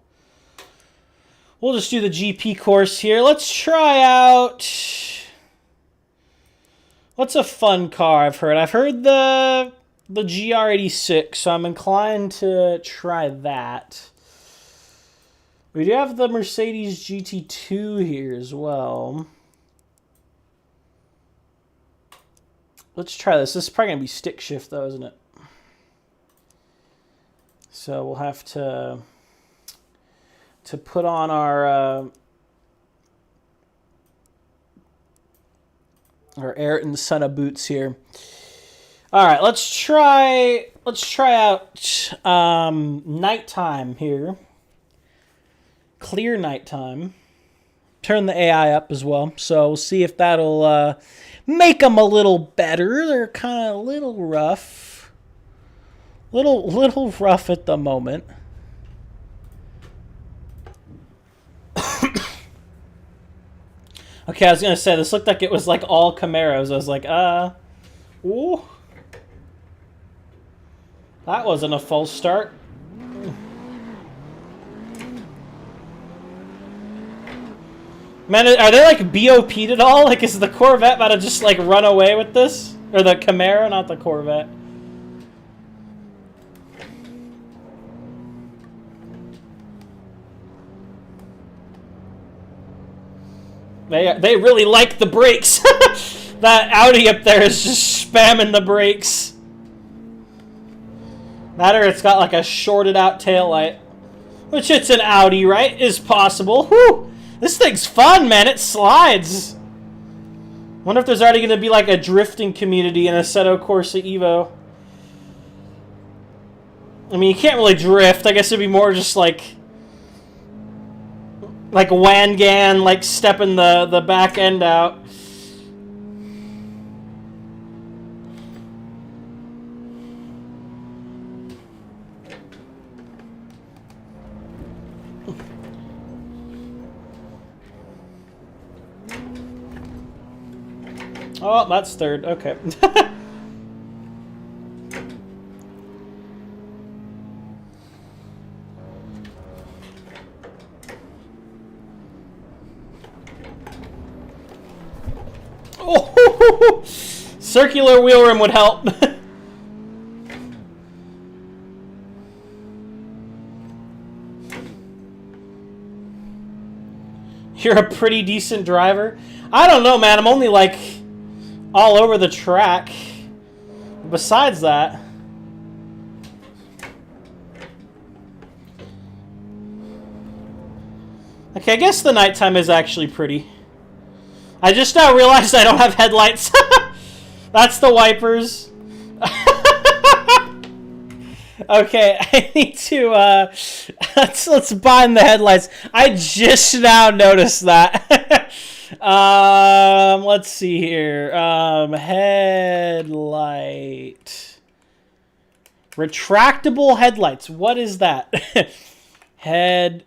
we'll just do the GP course here. Let's try out. What's a fun car I've heard? I've heard the GR86, so I'm inclined to try that. We do have the Mercedes GT2 here as well. Let's try this. This is probably going to be stick shift, though, isn't it? So we'll have to put on our Ayrton Senna boots here. All right, let's try out nighttime here. Clear nighttime. Turn the AI up as well, so we'll see if that'll make them a little better. They're kind of a little rough, little rough at the moment. Okay, I was gonna say this looked like it was like all Camaros. I was like, ooh, that wasn't a false start. Man, are they like BOP'd at all? Like, is the Corvette about to just like run away with this? Or the Camaro, not the Corvette. They really like the brakes. That Audi up there is just spamming the brakes. That or it's got like a shorted out taillight. Which it's an Audi, right? Is possible. Whew! This thing's fun, man. It slides. Wonder if there's already going to be like a drifting community in Assetto Corsa EVO. I mean, you can't really drift. I guess it'd be more just like Wangan, like stepping the back end out. Oh, that's third. Okay. Oh, circular wheel rim would help. You're a pretty decent driver. I don't know, man. I'm only like all over the track. Besides that, okay, I guess the nighttime is actually pretty. I just now realized I don't have headlights. That's the wipers. Okay, I need to, let's bind the headlights. I just now noticed that. Let's see here. Headlight. Retractable headlights. What is that? Headlight.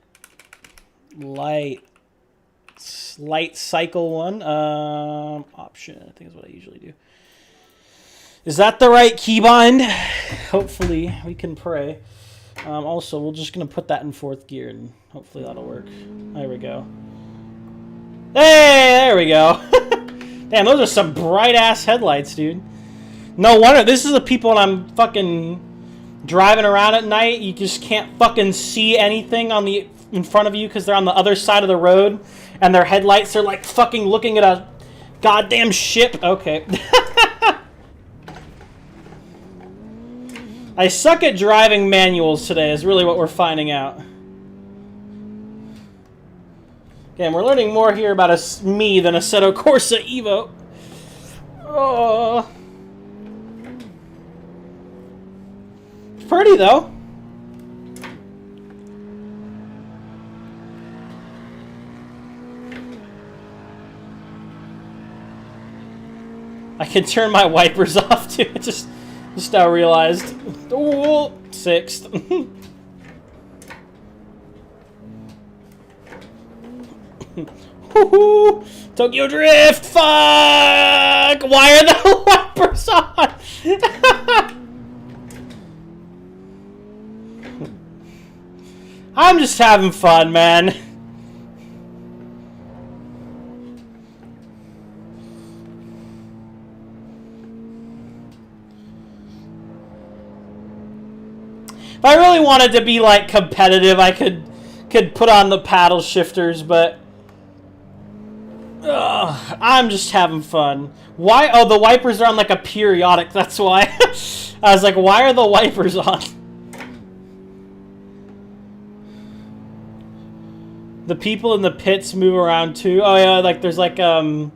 Light cycle 1. Option, I think is what I usually do. Is that the right keybind? Hopefully, we can pray. Also, we're just going to put that in 4th gear, and hopefully that'll work. There we go. Hey, there we go. Damn, those are some bright-ass headlights, dude. No wonder. This is the people when I'm fucking driving around at night. You just can't fucking see anything on the in front of you because they're on the other side of the road, and their headlights are like fucking looking at a goddamn ship. Okay. I suck at driving manuals today is really what we're finding out. Again, we're learning more here about me than Assetto Corsa EVO. Oh. It's pretty, though. I can turn my wipers off, too. Just now realized. Oh, 6th. Tokyo Drift! Fuck! Why are the wipers on? I'm just having fun, man. If I really wanted to be like competitive, I could put on the paddle shifters, but I'm just having fun. Why? Oh, the wipers are on like a periodic. That's why. I was like, why are the wipers on? The people in the pits move around too. Oh yeah, like there's like NPCs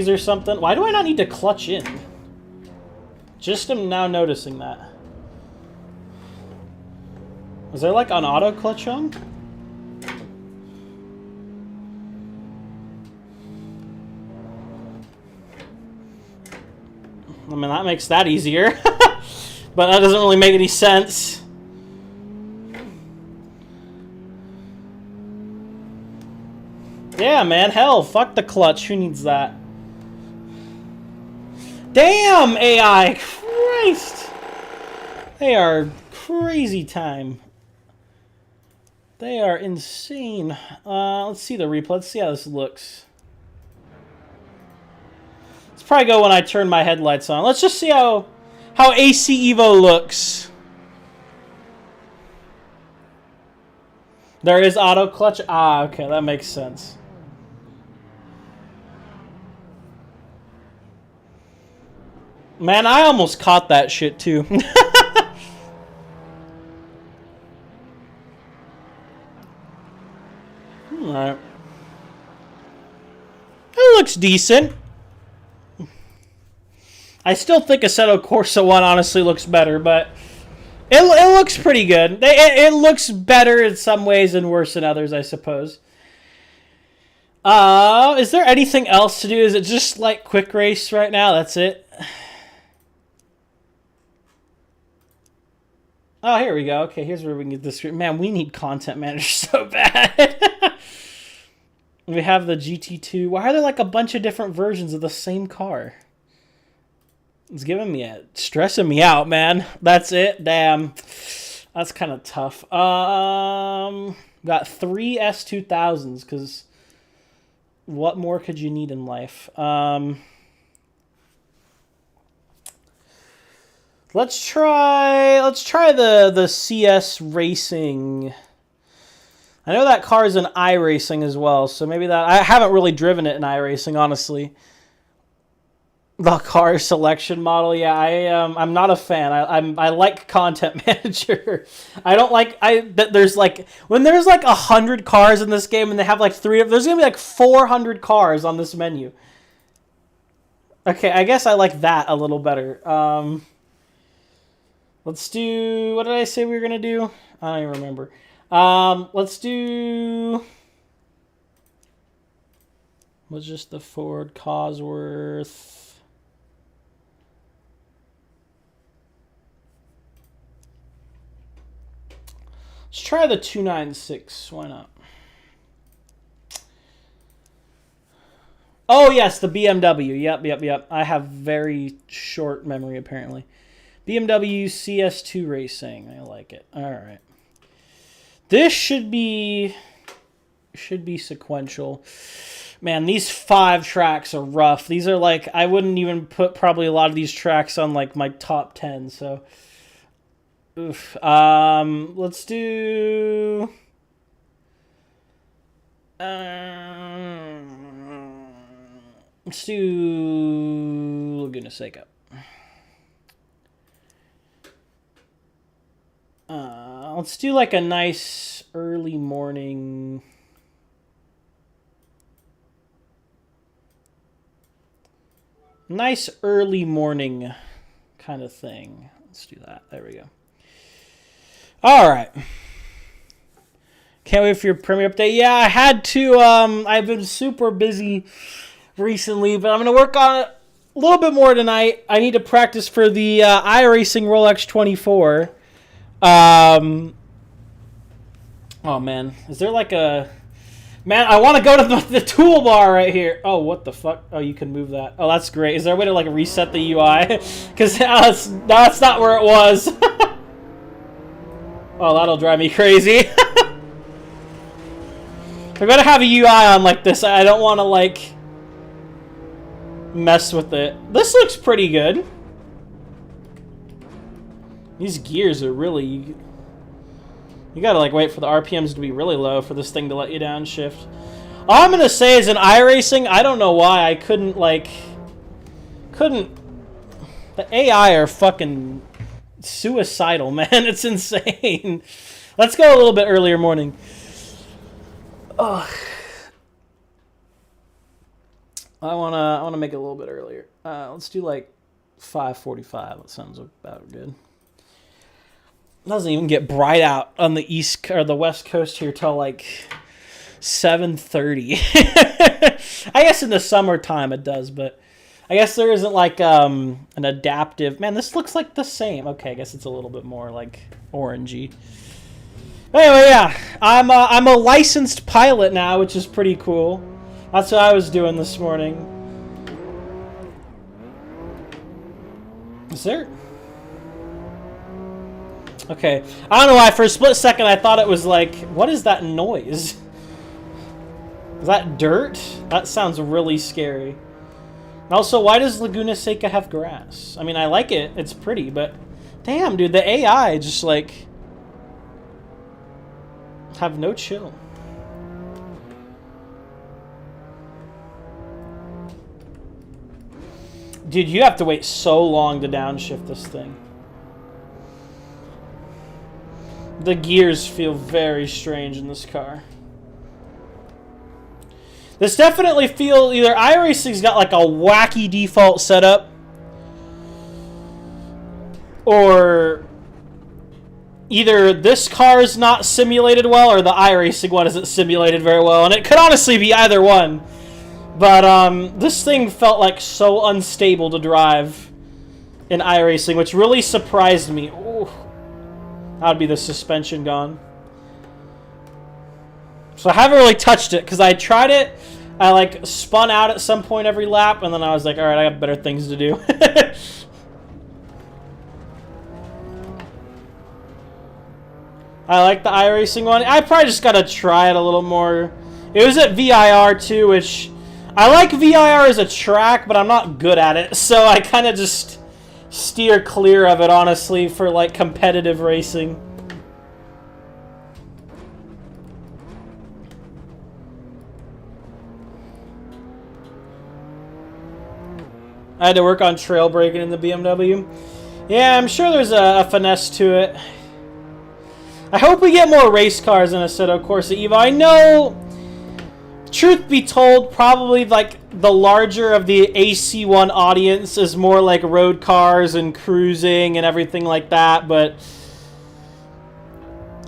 or something. Why do I not need to clutch in? Just am now noticing that. Was there like an auto clutch on? I mean, that makes that easier. But that doesn't really make any sense. Yeah, man. Hell, fuck the clutch. Who needs that? Damn, AI. Christ. They are crazy time. They are insane. Let's see the replay. Let's see how this looks. Let's probably go when I turn my headlights on. Let's just see how AC EVO looks. There is auto clutch. Ah, okay, that makes sense. Man, I almost caught that shit too. Alright. It looks decent. I still think Assetto Corsa 1 honestly looks better, but it looks pretty good. It looks better in some ways and worse in others, I suppose. Is there anything else to do? Is it just like quick race right now? That's it? Oh, here we go. Okay, here's where we can get this. Man, we need content manager so bad. We have the GT2. Why are there like a bunch of different versions of the same car? It's stressing me out, man. That's it. Damn. That's kind of tough. Got 3 S2000s, because what more could you need in life? Let's try the CS Racing. I know that car is in iRacing as well, so maybe that... I haven't really driven it in iRacing, honestly. The car selection model, yeah, I'm not a fan. I like Content Manager. I don't like that. There's like when there's like 100 cars in this game and they have like there's gonna be like 400 cars on this menu. Okay, I guess I like that a little better. Let's do, what did I say we were gonna do? I don't even remember. Let's do. Was just the Ford Cosworth. Let's try the 296. Why not? Oh, yes, the BMW. Yep. I have very short memory, apparently. BMW CS2 Racing. I like it. All right. This should be sequential. Man, these 5 tracks are rough. These are like, I wouldn't even put probably a lot of these tracks on like my top 10, so... Oof. Let's do... let's do Laguna Seca. Let's do like a nice early morning... Nice early morning kind of thing. Let's do that. There we go. All right. Can't wait for your premiere update. Yeah, I had to. I've been super busy recently, but I'm going to work on it a little bit more tonight. I need to practice for the iRacing Rolex 24. Oh, man. Is there like a... Man, I want to go to the toolbar right here. Oh, what the fuck? Oh, you can move that. Oh, that's great. Is there a way to like reset the UI? Because that's not where it was. Oh, that'll drive me crazy. I'm gonna have a UI on like this. I don't want to like mess with it. This looks pretty good. These gears are really... You gotta like wait for the RPMs to be really low for this thing to let you downshift. All I'm gonna say is in iRacing, I don't know why I couldn't. The AI are fucking suicidal, man. It's insane. Let's go a little bit earlier morning. Oh. I wanna make it a little bit earlier. Let's do like 5:45. That sounds about good. It doesn't even get bright out on the east or the west coast here till like 7:30. I guess in the summertime it does, but I guess there isn't like an adaptive. Man, this looks like the same. Okay, I guess it's a little bit more like orangey. Anyway, yeah, I'm a licensed pilot now, which is pretty cool. That's what I was doing this morning. Is there? Okay, I don't know why. For a split second, I thought it was like, what is that noise? Is that dirt? That sounds really scary. And also, why does Laguna Seca have grass? I mean, I like it. It's pretty, but damn, dude, the AI just like have no chill. Dude, you have to wait so long to downshift this thing. The gears feel very strange in this car. This definitely feels either iRacing's got like a wacky default setup, or either this car is not simulated well, or the iRacing one isn't simulated very well, and it could honestly be either one. But this thing felt like so unstable to drive in iRacing, which really surprised me. Ooh. That'd be the suspension gone. So I haven't really touched it because I tried it. I like spun out at some point every lap, and then I was like, all right, I got better things to do. I like the iRacing one. I probably just gotta try it a little more. It was at VIR too, which I like VIR as a track, but I'm not good at it, so I kind of just steer clear of it, honestly, for like competitive racing. I had to work on trail braking in the BMW. Yeah, I'm sure there's a finesse to it. I hope we get more race cars in Assetto Corsa EVO. I know, truth be told, probably like the larger of the AC1 audience is more like road cars and cruising and everything like that, but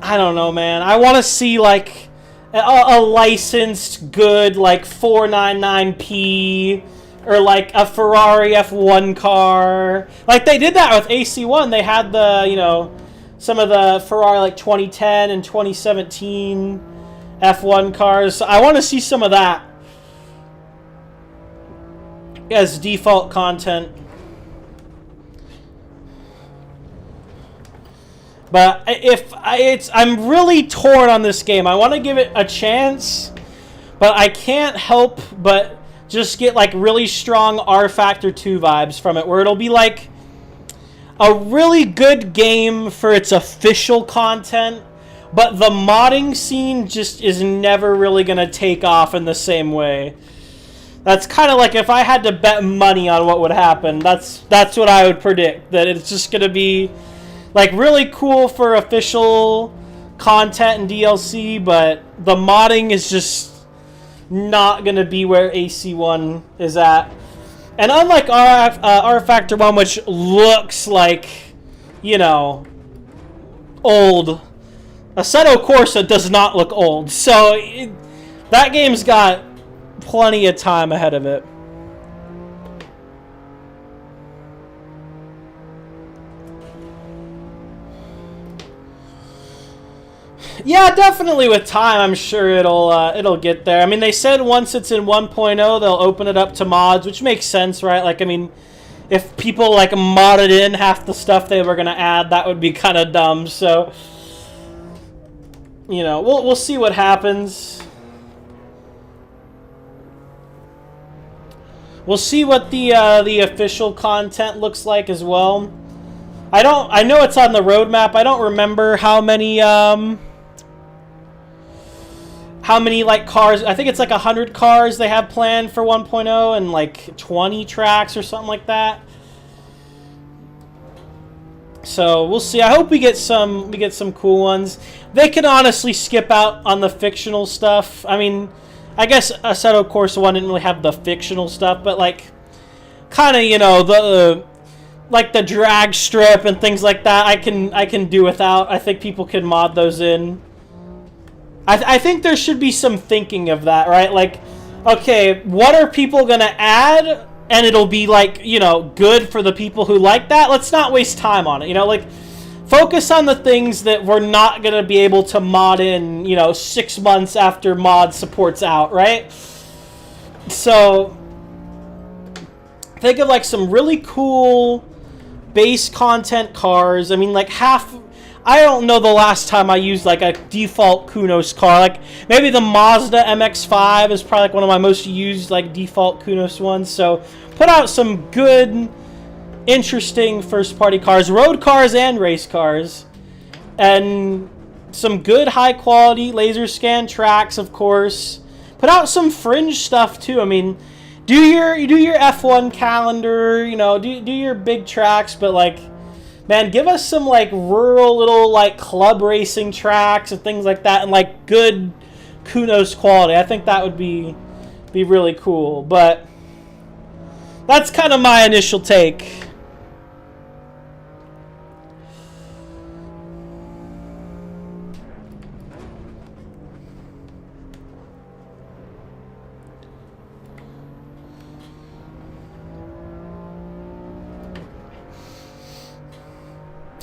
I don't know, man. I want to see like a licensed good like 499p or like a Ferrari F1 car. Like they did that with AC1. They had the, you know, some of the Ferrari like 2010 and 2017 F1 cars. I want to see some of that as default content. But I'm really torn on this game. I want to give it a chance, but I can't help but just get like really strong R Factor 2 vibes from it, where it'll be like a really good game for its official content, but the modding scene just is never really going to take off in the same way. That's kind of like if I had to bet money on what would happen, that's what I would predict, that it's just going to be like really cool for official content and DLC, but the modding is just not going to be where AC1 is at. And unlike R Factor 1, which looks like, you know, old, Assetto Corsa does not look old. So that game's got plenty of time ahead of it. Yeah, definitely with time, I'm sure it'll get there. I mean, they said once it's in 1.0, they'll open it up to mods, which makes sense, right? Like, I mean, if people, like, modded in half the stuff they were going to add, that would be kind of dumb. So, you know, we'll see what happens. We'll see what the official content looks like as well. I know it's on the roadmap. I don't remember how many like cars. I think it's like 100 cars they have planned for 1.0 and like 20 tracks or something like that. So we'll see. I hope we get some cool ones. They can honestly skip out on the fictional stuff. I mean, I guess Assetto Corsa 1 didn't really have the fictional stuff, but like kind of, you know, the like the drag strip and things like that, I can do without. I think people can mod those in. I think there should be some thinking of that, right? Like, okay, what are people going to add? And it'll be, like, you know, good for the people who like that. Let's not waste time on it, you know? Like, focus on the things that we're not going to be able to mod in, you know, 6 months after mod support's out, right? So, think of, like, some really cool base content cars. I mean, like, I don't know the last time I used like a default Kunos car. Like maybe the Mazda MX-5 is probably like one of my most used like default Kunos ones. So put out some good, interesting first-party cars, road cars and race cars, and some good high-quality laser scan tracks, of course. Put out some fringe stuff too. I mean, do your F1 calendar. You know, do your big tracks, but like, man, give us some, like, rural little, like, club racing tracks and things like that and, like, good Kunos quality. I think that would be really cool. But that's kind of my initial take.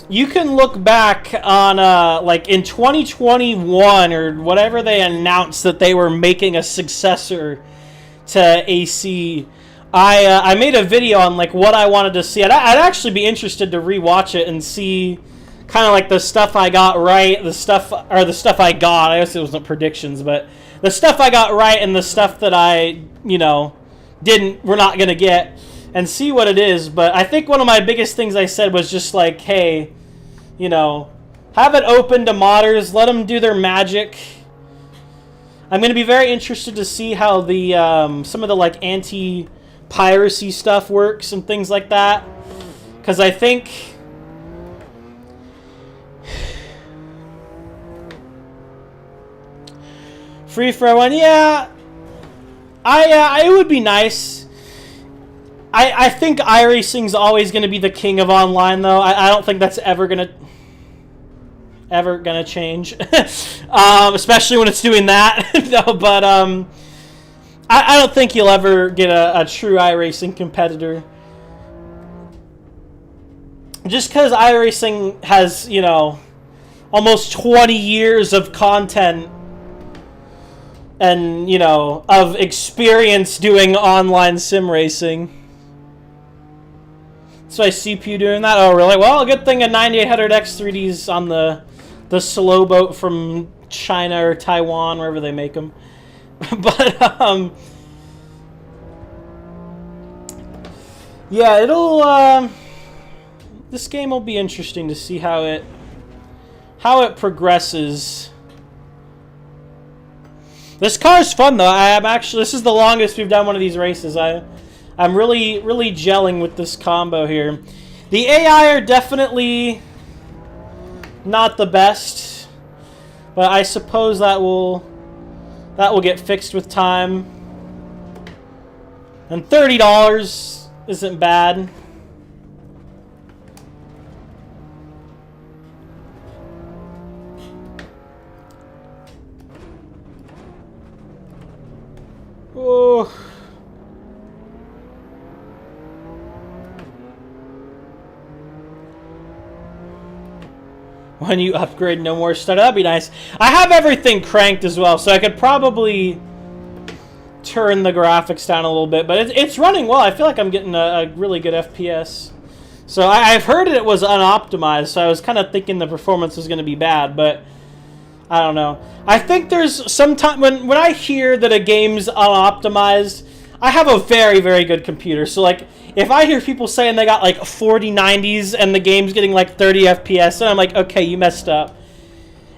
You can look back on, like, in 2021 or whatever they announced that they were making a successor to AC. I made a video on, like, what I wanted to see. I'd actually be interested to rewatch it and see kind of, like, the stuff I got right, the stuff I got. I guess it wasn't predictions, but the stuff I got right and the stuff that I, you know, we're not going to get, and see what it is. But I think one of my biggest things I said was just, like, hey, you know, have it open to modders. Let them do their magic. I'm going to be very interested to see how the some of the like anti piracy stuff works and things like that. Because I think free for everyone, yeah. It would be nice. I think iRacing's always going to be the king of online, though. I don't think that's ever gonna change, especially when it's doing that. No, but I don't think you'll ever get a true iRacing competitor. Just because iRacing has, you know, almost 20 years of content and, you know, of experience doing online sim racing. So I CPU doing that. Oh, really? Well, good thing a 9800X 3D's on the slow boat from China or Taiwan, wherever they make them. But yeah, it'll this game will be interesting to see how it progresses. This car's fun though. This is the longest we've done one of these races. I'm really gelling with this combo here. The AI are definitely not the best, but I suppose that will get fixed with time. And $30 isn't bad. Oh. When you upgrade, no more stutter. That'd be nice. I have everything cranked as well, so I could probably turn the graphics down a little bit. But it's running well. I feel like I'm getting a really good FPS. So I've heard it was unoptimized, so I was kind of thinking the performance was going to be bad, but I don't know. I think there's some time when I hear that a game's unoptimized, I have a very, very good computer. So like, if I hear people saying they got like 4090s and the game's getting like 30 FPS, then I'm like, okay, you messed up.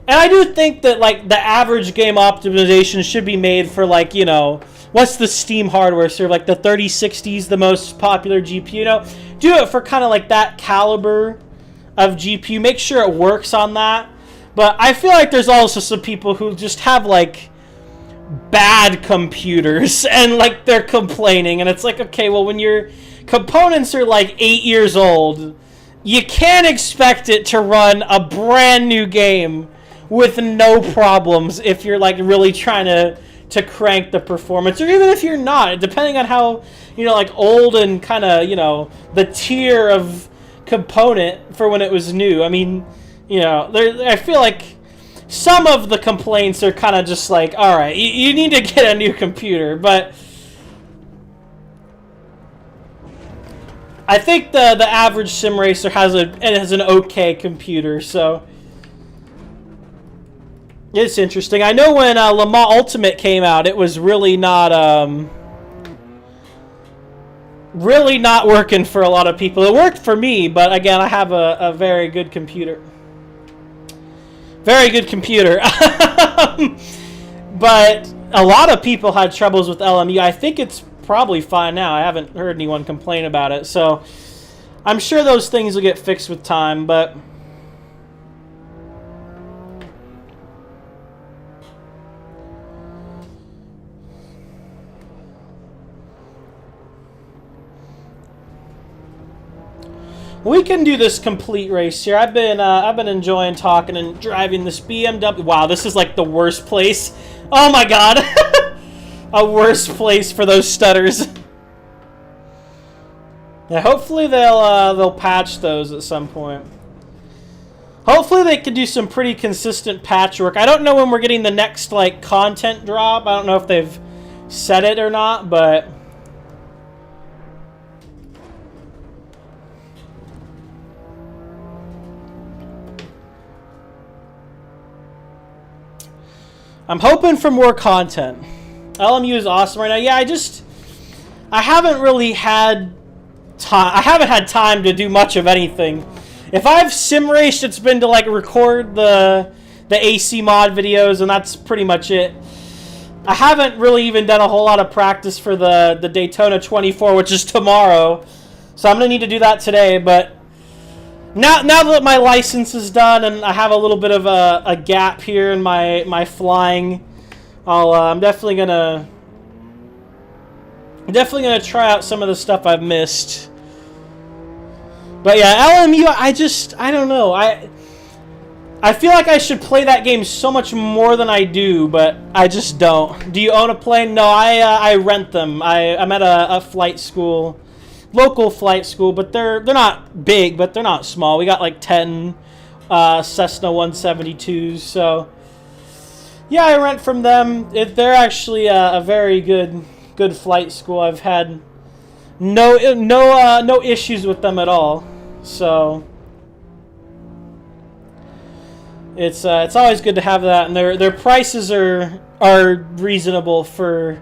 And I do think that like the average game optimization should be made for like, you know, what's the Steam hardware serve, like the 3060s, the most popular GPU, you know, do it for kind of like that caliber of GPU. Make sure it works on that. But I feel like there's also some people who just have like bad computers and like they're complaining, and it's like, okay, well, when your components are like 8 years old, you can't expect it to run a brand new game with no problems if you're like really trying to crank the performance, or even if you're not, depending on how, you know, like old and kind of, you know, the tier of component for when it was new. I mean, you know, I feel like some of the complaints are kind of just like, all right, you need to get a new computer, but I think the average sim racer has an okay computer, so it's interesting. I know when Le Mans Ultimate came out, it was really not working for a lot of people. It worked for me, but again, I have a very good computer. Very good computer. But a lot of people had troubles with LMU. I think it's probably fine now. I haven't heard anyone complain about it. So I'm sure those things will get fixed with time, but we can do this complete race here. I've been enjoying talking and driving this BMW. Wow, this is like the worst place. Oh my god. A worse place for those stutters. Yeah, hopefully they'll patch those at some point. Hopefully they can do some pretty consistent patchwork. I don't know when we're getting the next like content drop. I don't know if they've said it or not, but I'm hoping for more content. LMU is awesome right now. Yeah, I haven't really had time. I haven't had time to do much of anything. If I've sim raced, it's been to like record the AC mod videos, and that's pretty much it. I haven't really even done a whole lot of practice for the Daytona 24, which is tomorrow. So I'm going to need to do that today, but now that my license is done and I have a little bit of a gap here in my flying, I'm definitely gonna try out some of the stuff I've missed. But yeah, LMU, I don't know. I feel like I should play that game so much more than I do, but I just don't. Do you own a plane? No, I rent them. I'm at a flight school, local flight school, but they're not big, but they're not small. We got like 10 Cessna 172s, so yeah, I rent from them. They're actually a very good flight school. I've had no issues with them at all. So it's always good to have that, and their prices are reasonable for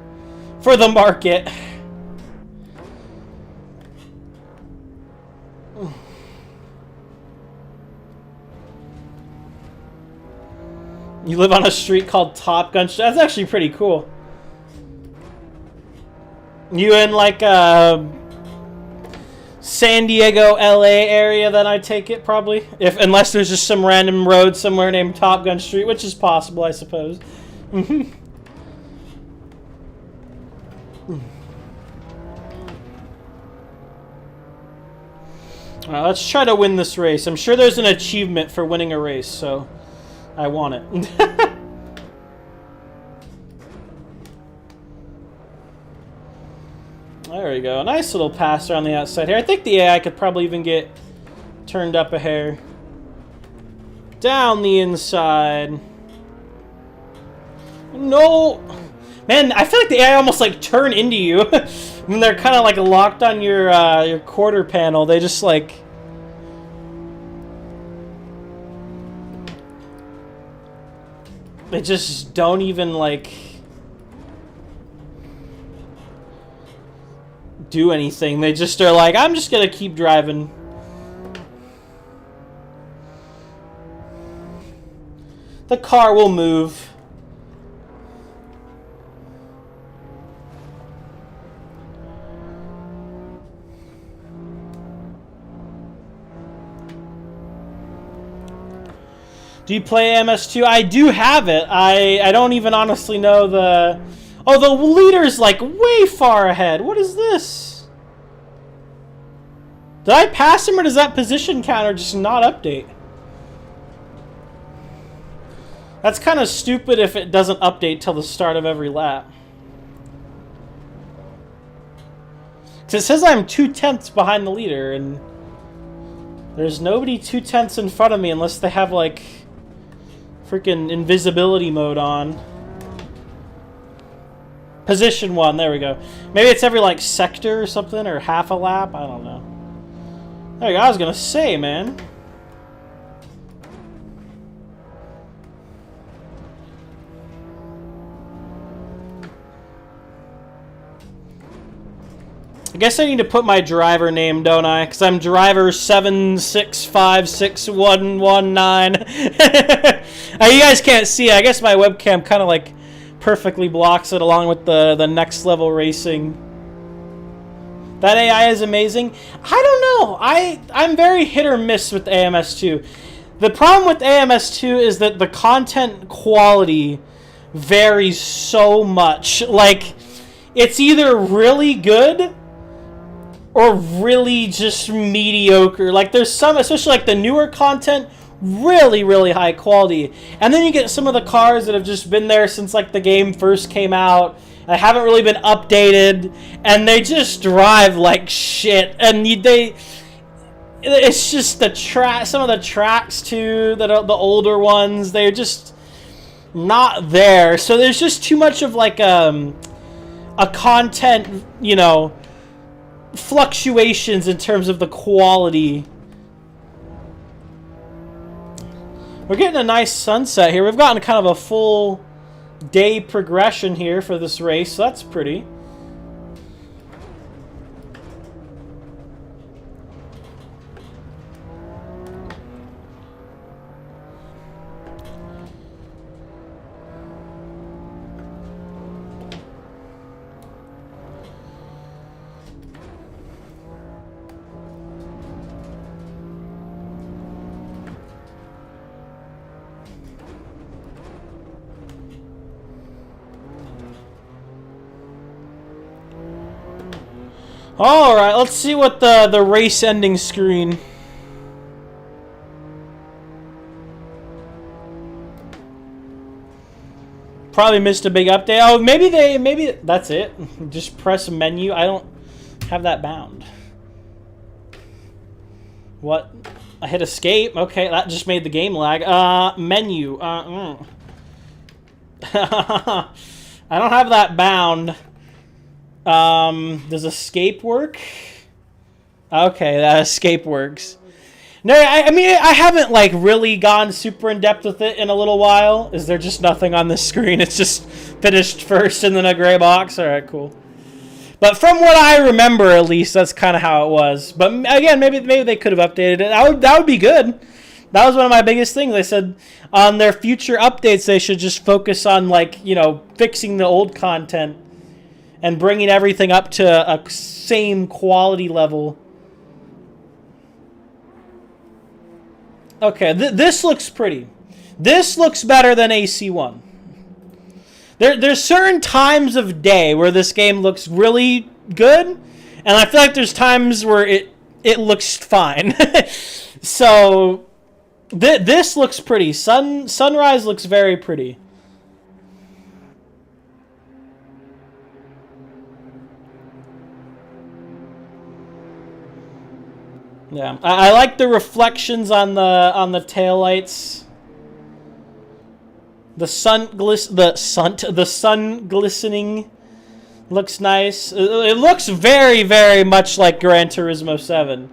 the market. You live on a street called Top Gun. That's actually pretty cool. You in like San Diego, LA area, then I take it probably. Unless there's just some random road somewhere named Top Gun Street, which is possible, I suppose. Alright, let's try to win this race. I'm sure there's an achievement for winning a race, so I want it. There we go. Nice little pass around the outside here. I think the AI could probably even get turned up a hair. Down the inside. No! Man, I feel like the AI almost like turn into you. When they're kind of like locked on your quarter panel. They just like... They just don't even like... do anything. They just are like, I'm just gonna keep driving. The car will move. Do you play MS2? I do have it. I don't even honestly know the... Oh, the leader's like way far ahead. What is this? Did I pass him, or does that position counter just not update? That's kind of stupid if it doesn't update till the start of every lap. 'Cause it says I'm 2/10 behind the leader, and there's nobody 2/10 in front of me unless they have like freaking invisibility mode on. Position 1, there we go. Maybe it's every like sector or something, or half a lap, I don't know. There you go, I was gonna say, man. I guess I need to put my driver name, don't I? Because I'm driver 7656119. You guys can't see it. I guess my webcam kind of like perfectly blocks it along with the next level racing. That AI is amazing. I don't know. I'm very hit or miss with AMS2. The problem with AMS2 is that the content quality varies so much. Like, it's either really good or really just mediocre. Like, there's some, especially like the newer content, really, really high quality. And then you get some of the cars that have just been there since like the game first came out and haven't really been updated, and they just drive like shit. And it's just the some of the tracks too, that are the older ones, they're just not there. So there's just too much of like a content, you know, fluctuations in terms of the quality. We're getting a nice sunset here. We've gotten kind of a full day progression here for this race, so that's pretty. All right, let's see what the race ending screen. Probably missed a big update. Oh, maybe that's it. Just press menu. I don't have that bound. What? I hit escape. Okay, that just made the game lag. Menu. I don't have that bound. Does escape work? Okay, that escape works. No, I mean, I haven't, like, really gone super in-depth with it in a little while. Is there just nothing on the screen? It's just finished first and then a gray box? Alright, cool. But from what I remember, at least, that's kind of how it was. But, again, maybe they could have updated it. That would be good. That was one of my biggest things. They said on their future updates, they should just focus on, like, you know, fixing the old content and bringing everything up to a same quality level. Okay, this looks pretty. This looks better than AC1. There's certain times of day where this game looks really good, and I feel like there's times where it looks fine. So this looks pretty. Sunrise looks very pretty. Yeah, I like the reflections on the taillights. The sun glistening looks nice. It looks very, very much like Gran Turismo 7.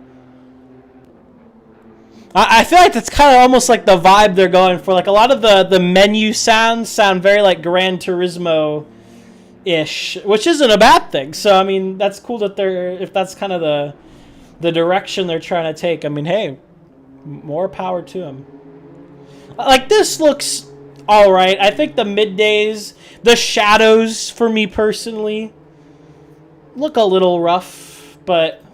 I feel like that's kind of almost like the vibe they're going for. Like a lot of the menu sounds sound very like Gran Turismo-ish, which isn't a bad thing. So I mean, that's cool that if that's kind of the direction they're trying to take. I mean, hey, more power to them. Like, this looks all right. I think the middays, the shadows, for me personally, look a little rough, but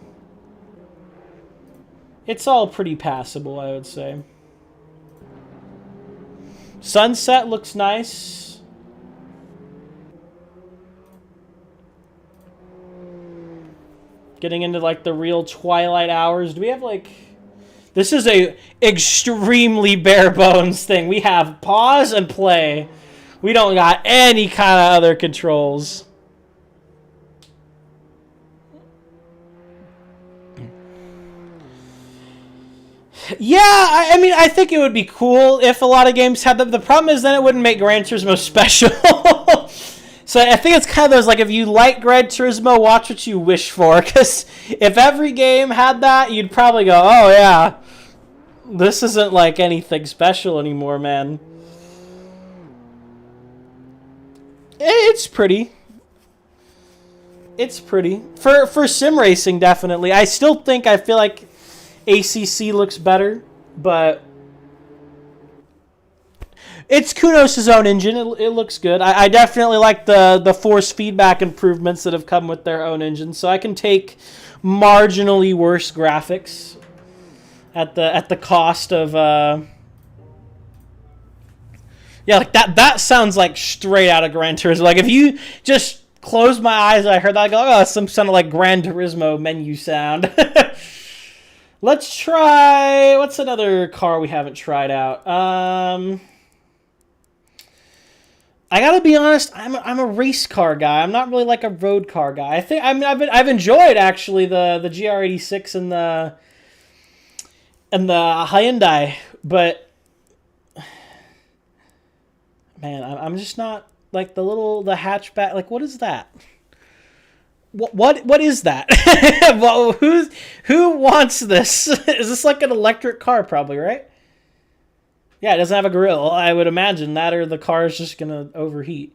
it's all pretty passable, I would say. Sunset looks nice. Getting into, like, the real twilight hours. Do we have, like... This is a extremely bare bones thing. We have pause and play. We don't got any kind of other controls. Yeah, I mean, I think it would be cool if a lot of games had them. The problem is then it wouldn't make Gran Turismo special. So I think it's kind of those, like, if you like Gran Turismo, watch what you wish for. Because if every game had that, you'd probably go, oh, yeah, this isn't, like, anything special anymore, man. It's pretty. It's pretty. For sim racing, definitely. I still think, I feel like ACC looks better, but... It's Kunos' own engine. It looks good. I definitely like the force feedback improvements that have come with their own engine, so I can take marginally worse graphics at the cost of yeah, like that sounds like straight out of Gran Turismo. Like if you just close my eyes and I heard that, I go, oh, it's some kind of like Gran Turismo menu sound. Let's try, what's another car we haven't tried out? I gotta be honest, I'm a race car guy. I'm not really like a road car guy. I've enjoyed actually the GR86 and the Hyundai, but man, I'm just not like the hatchback. Like, what is that? What is that? Well, who wants this? Is this like an electric car? Probably, right? Yeah, it doesn't have a grill. I would imagine that, or the car is just gonna overheat.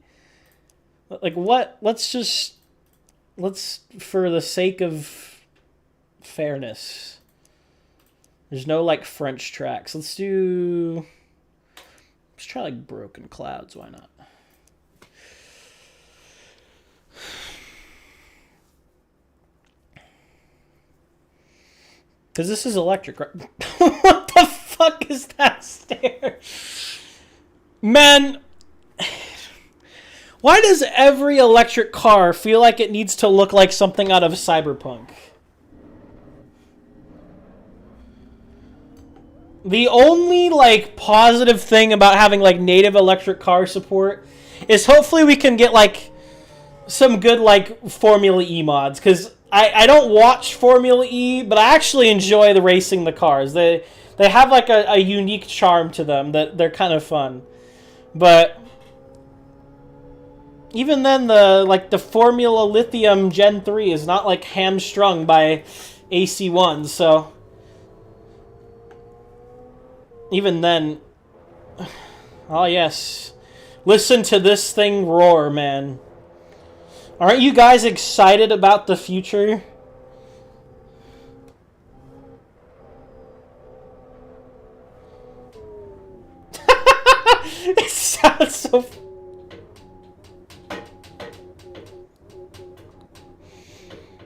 Like, what? Let's for the sake of fairness. There's no like French tracks. Let's try like Broken Clouds. Why not? Because this is electric, right? What the fuck is that stair? Man, Why does every electric car feel like it needs to look like something out of Cyberpunk? The only, like, positive thing about having, like, native electric car support is hopefully we can get, like, some good, like, Formula E mods. Because I don't watch Formula E, but I actually enjoy the racing the cars. They have, like, a unique charm to them that they're kind of fun. But even then, the Formula Lithium Gen 3 is not, like, hamstrung by AC1s, so even then, oh yes, listen to this thing roar, man. Aren't you guys excited about the future? It sounds so...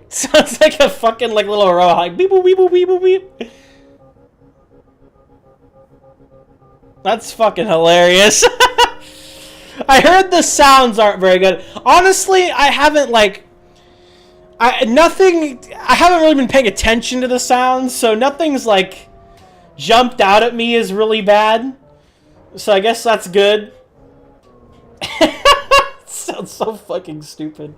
Sounds like a fucking, like, little robot, like, beep boop beep boop beep boop beep. That's fucking hilarious. I heard the sounds aren't very good. Honestly, I haven't, like... I haven't really been paying attention to the sounds, so nothing's, like, jumped out at me as really bad. So I guess that's good. It sounds so fucking stupid.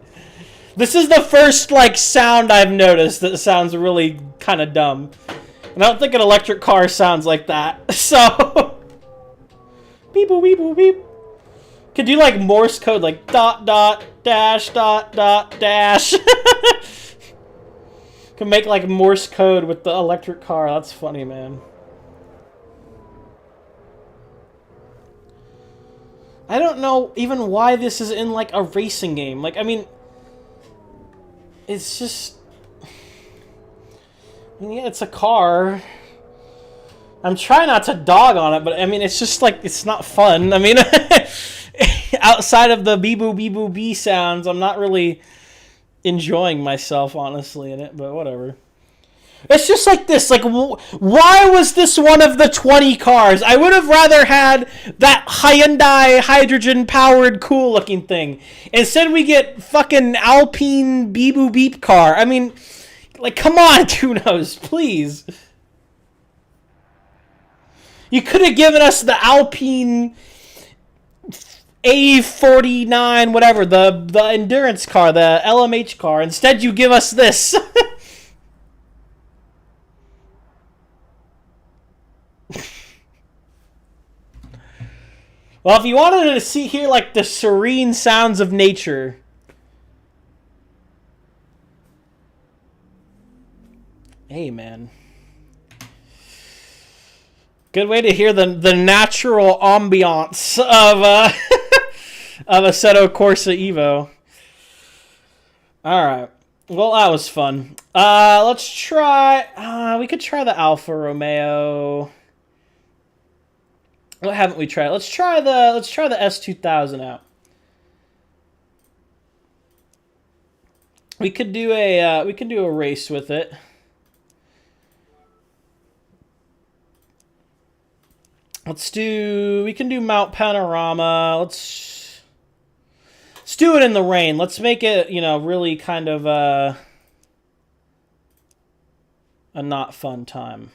This is the first, like, sound I've noticed that sounds really kind of dumb. And I don't think an electric car sounds like that. So... beep boop beep boop beep. Could do like Morse code, like dot dot dash dot dot dash. Could make like Morse code with the electric car. That's funny, man. I don't know even why this is in like a racing game. Like, I mean, it's just... I mean, yeah, it's a car. I'm trying not to dog on it, but I mean, it's just like, it's not fun. I mean, outside of the bee-boo bee sounds, I'm not really enjoying myself, honestly, in it, but whatever. It's just like this, like, why was this one of the 20 cars? I would have rather had that Hyundai hydrogen-powered cool-looking thing. Instead, we get fucking Alpine bee-boo beep car. I mean, like, come on, Tunos, please. You could have given us the Alpine A49, whatever, the endurance car, the LMH car. Instead, you give us this. Well, if you wanted to hear like the serene sounds of nature, hey man, good way to hear the natural ambiance of of Assetto Corsa EVO. All right, well that was fun. Let's try. We could try the Alfa Romeo. What haven't we tried? Let's try the S2000 out. We could do a race with it. We can do Mount Panorama. Let's do it in the rain. Let's make it, you know, really kind of a not fun time.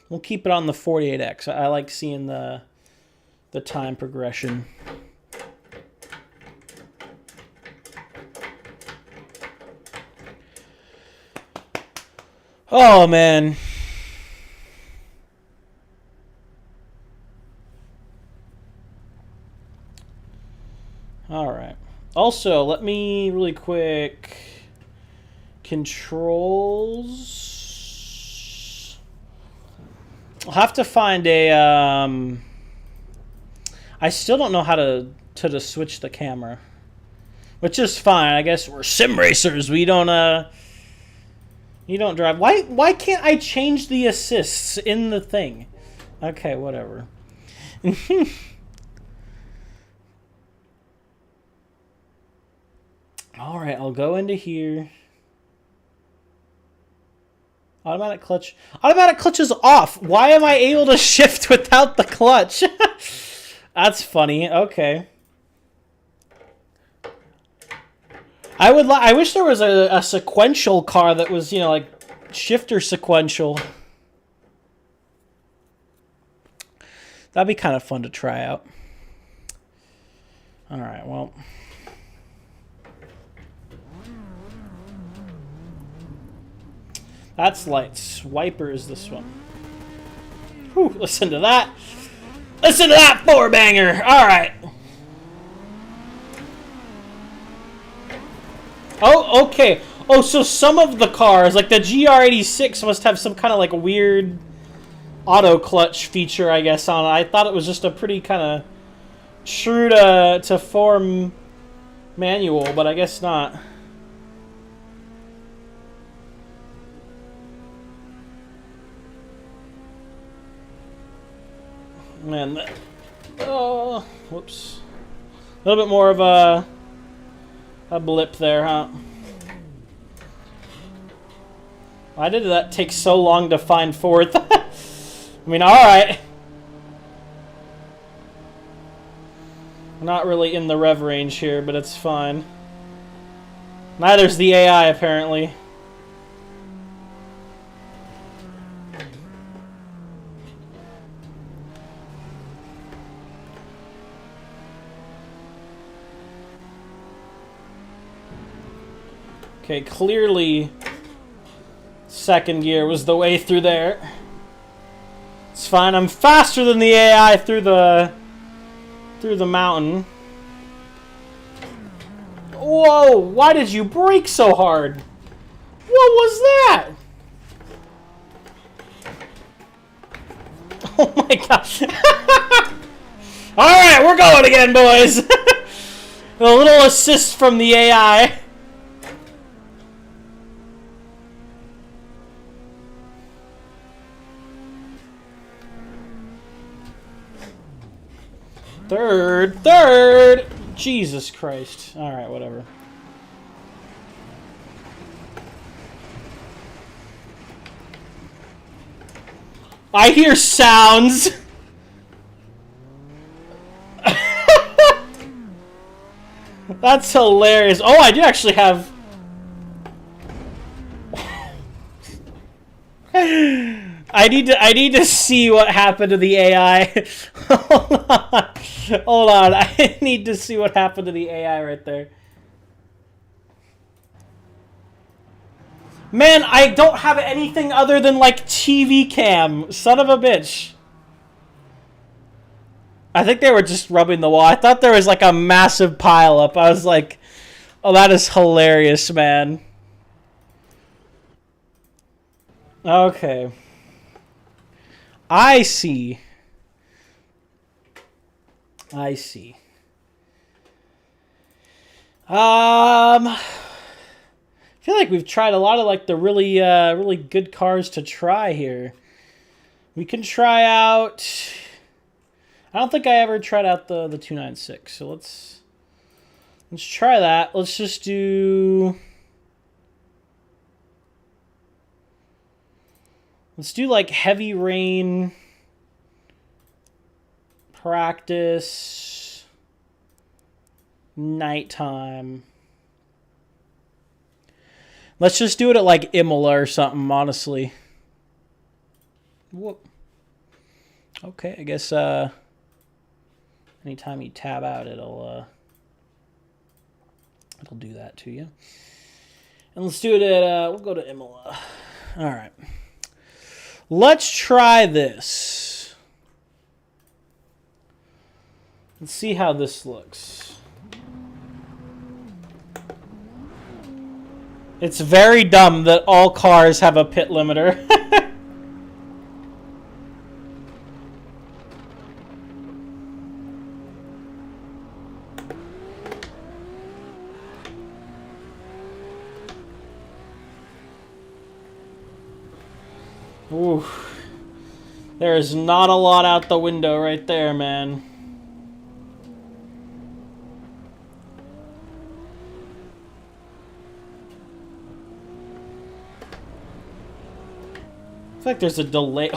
We'll keep it on the 48X. I like seeing the time progression. Oh, man. All right. Also, let me really quick... Controls... I'll have to find a, I still don't know how to switch the camera. Which is fine. I guess we're sim racers. We don't, you don't drive. Why can't I change the assists in the thing? Okay, whatever. Alright, I'll go into here. Automatic clutch. Automatic clutch is off. Why am I able to shift without the clutch? That's funny. Okay. I wish there was a sequential car that was, you know, like shifter sequential. That'd be kind of fun to try out. All right, well. That's lights. Wipers, this one. Whew, listen to that. Listen to that four-banger. All right. Oh, okay. Oh, so some of the cars, like the GR86, must have some kind of like weird auto clutch feature, I guess, on it. I thought it was just a pretty kind of true to form manual, but I guess not. Man, oh, whoops. A little bit more of a blip there, huh? Why did that take so long to find fourth? I mean, alright. Not really in the rev range here, but it's fine. Neither's the AI, apparently. Okay, clearly second gear was the way through there. It's fine. I'm faster than the AI through the mountain. Whoa, why did you brake so hard? What was that? Oh my gosh. Alright, we're going again, boys. A little assist from the AI. Third! Jesus Christ. Alright, whatever. I hear sounds! That's hilarious. Oh, I do actually have... I need to see what happened to the AI. Hold on. Hold on. I need to see what happened to the AI right there. Man, I don't have anything other than like TV cam. Son of a bitch. I think they were just rubbing the wall. I thought there was like a massive pile up. I was like, oh, that is hilarious, man. Okay. I see. I see. I feel like we've tried a lot of like the really really good cars to try here. We can try out. I don't think I ever tried out the 296. So let's try that. Let's just do. Let's do like heavy rain practice nighttime. Let's just do it at like Imola or something, honestly. Whoop. Okay, I guess anytime you tab out it'll do that to you. And let's do it at we'll go to Imola. All right. Let's try this. Let's see how this looks. It's very dumb that all cars have a pit limiter. Ooh. There is not a lot out the window right there, man. I feel like there's a delay.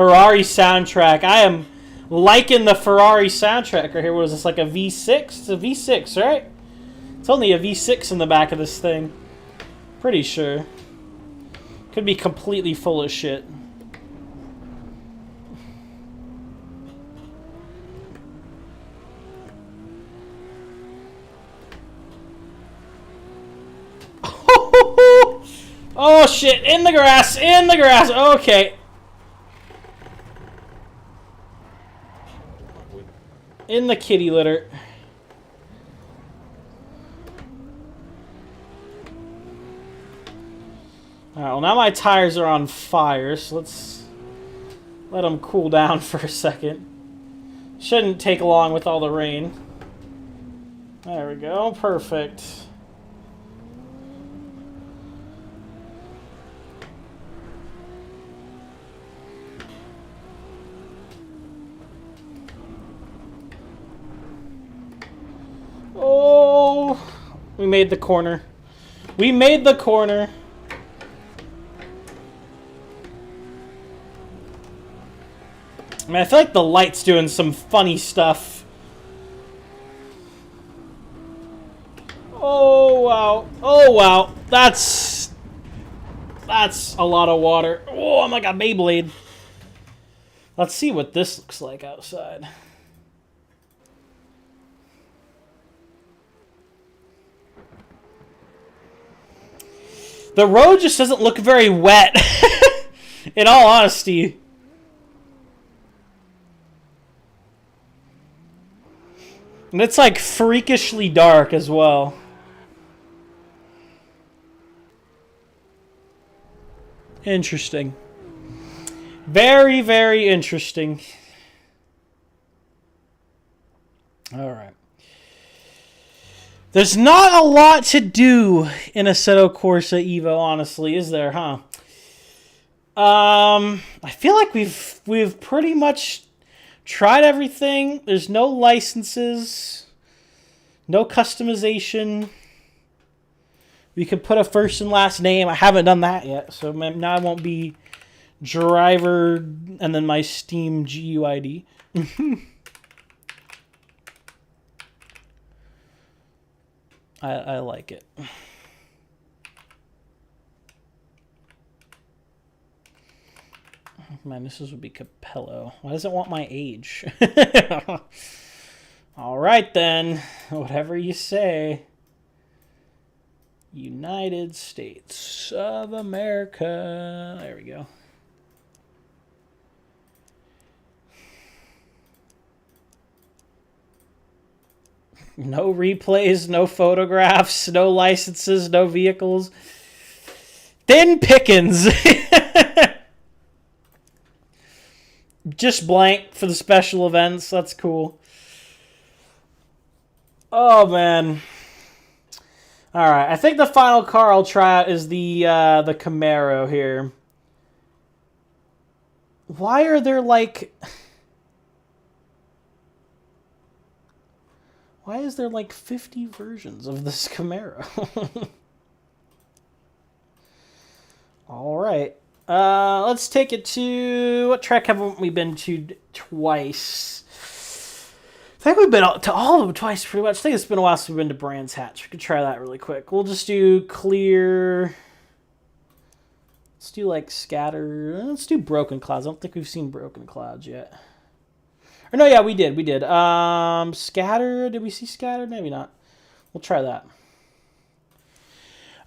Ferrari soundtrack. I am liking the Ferrari soundtrack right here. What is this, like a V6? It's a V6, right? It's only a V6 in the back of this thing. Pretty sure. Could be completely full of shit. Oh shit, in the grass, in the grass. Okay. In the kitty litter. Alright, well now my tires are on fire, so let's let them cool down for a second. Shouldn't take long with all the rain. There we go, perfect. Oh, we made the corner. We made the corner. I mean, I feel like the light's doing some funny stuff. Oh, wow. Oh, wow. That's a lot of water. Oh, I'm like a Beyblade. Let's see what this looks like outside. The road just doesn't look very wet, in all honesty. And it's like freakishly dark as well. Interesting. Very, very interesting. Alright. There's not a lot to do in Assetto Corsa EVO, honestly, is there, huh? I feel like we've pretty much tried everything. There's no licenses, no customization. We could put a first and last name. I haven't done that yet, so now I won't be driver and then my Steam GUID. I like it. Man, this would be Capello. Why does it want my age? All right, then. Whatever you say. United States of America. There we go. No replays, no photographs, no licenses, no vehicles. Thin pickings. Just blank for the special events. That's cool. Oh, man. All right. I think the final car I'll try out is the Camaro here. Why are there like... Why is there like 50 versions of this Camaro? All right. Let's take it to... What track haven't we been to twice? I think we've been to all of them twice, pretty much. I think it's been a while since we've been to Brands Hatch. We could try that really quick. We'll just do clear... Let's do, like, scatter... Let's do Broken Clouds. I don't think we've seen Broken Clouds yet. Or no, yeah, we did. We did. Scatter. Did we see Scatter? Maybe not. We'll try that.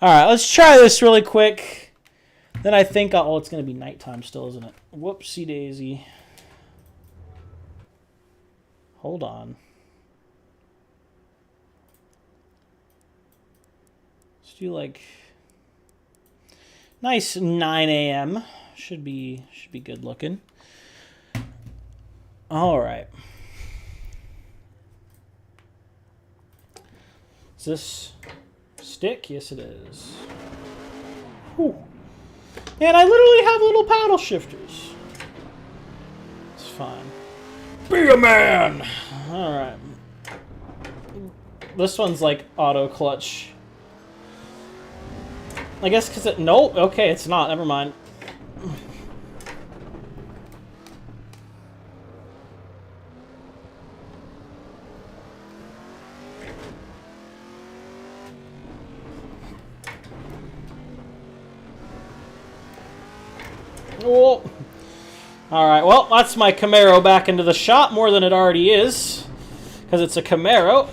All right, let's try this really quick. Then I think... Oh, it's going to be nighttime still, isn't it? Whoopsie daisy. Hold on. Let's do like nice 9 a.m. Should be good looking. All right. Is this stick? Yes, it is. Whew. And I literally have little paddle shifters. It's fine. Be a man! Alright. This one's like auto clutch. I guess because it... Nope. Okay, it's not. Never mind. Oh. All right, well, that's my Camaro back into the shop more than it already is, because it's a Camaro.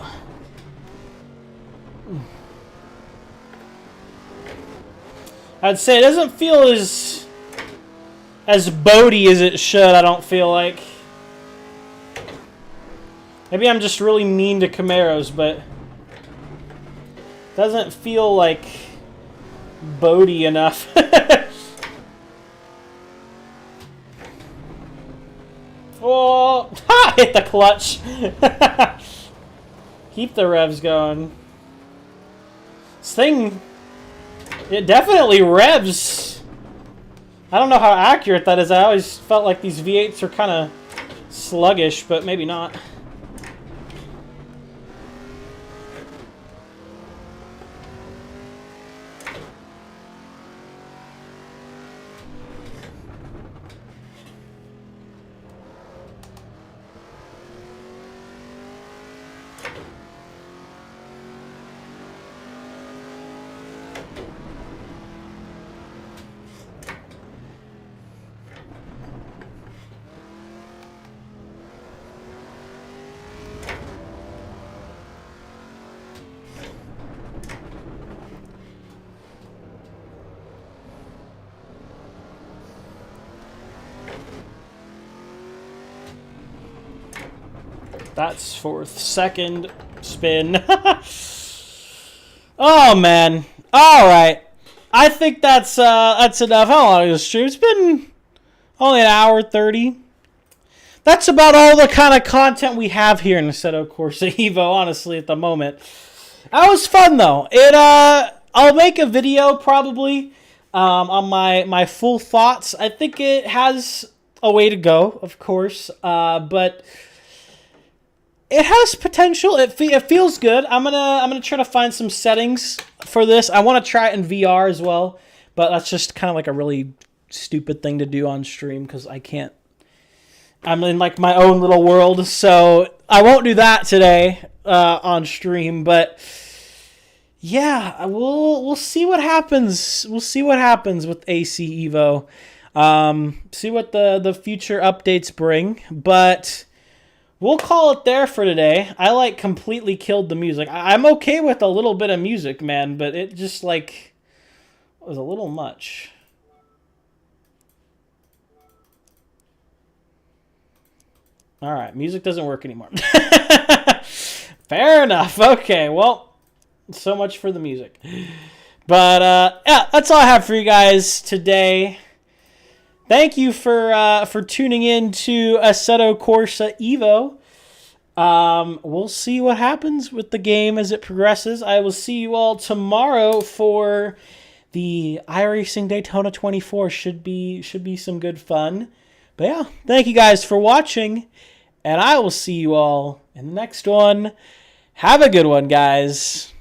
I'd say it doesn't feel as boaty as it should, I don't feel like. Maybe I'm just really mean to Camaros, but it doesn't feel like boaty enough. Oh, ha! Hit the clutch. Keep the revs going. This thing, it definitely revs. I don't know how accurate that is. I always felt like these V8s are kind of sluggish, but maybe not. That's fourth, second spin. Oh man! All right, I think that's enough. How long is the stream? It's been only an hour 30. That's about all the kind of content we have here in Assetto Corsa EVO. Honestly, at the moment, that was fun though. I'll make a video probably on my full thoughts. I think it has a way to go, of course, but it has potential. It feels good. I'm gonna try to find some settings for this. I want to try it in VR as well, but that's just kind of like a really stupid thing to do on stream because I can't. I'm in like my own little world, so I won't do that today on stream. But yeah, we'll see what happens. We'll see what happens with AC Evo. See what the future updates bring, but we'll call it there for today. I like completely killed the music. I'm okay with a little bit of music, man, but it just like was a little much. All right, music doesn't work anymore. Fair enough. Okay, well, so much for the music. But yeah, that's all I have for you guys today. Thank you for tuning in to Assetto Corsa EVO. We'll see what happens with the game as it progresses. I will see you all tomorrow for the iRacing Daytona 24. Should be some good fun. But yeah, thank you guys for watching, and I will see you all in the next one. Have a good one, guys.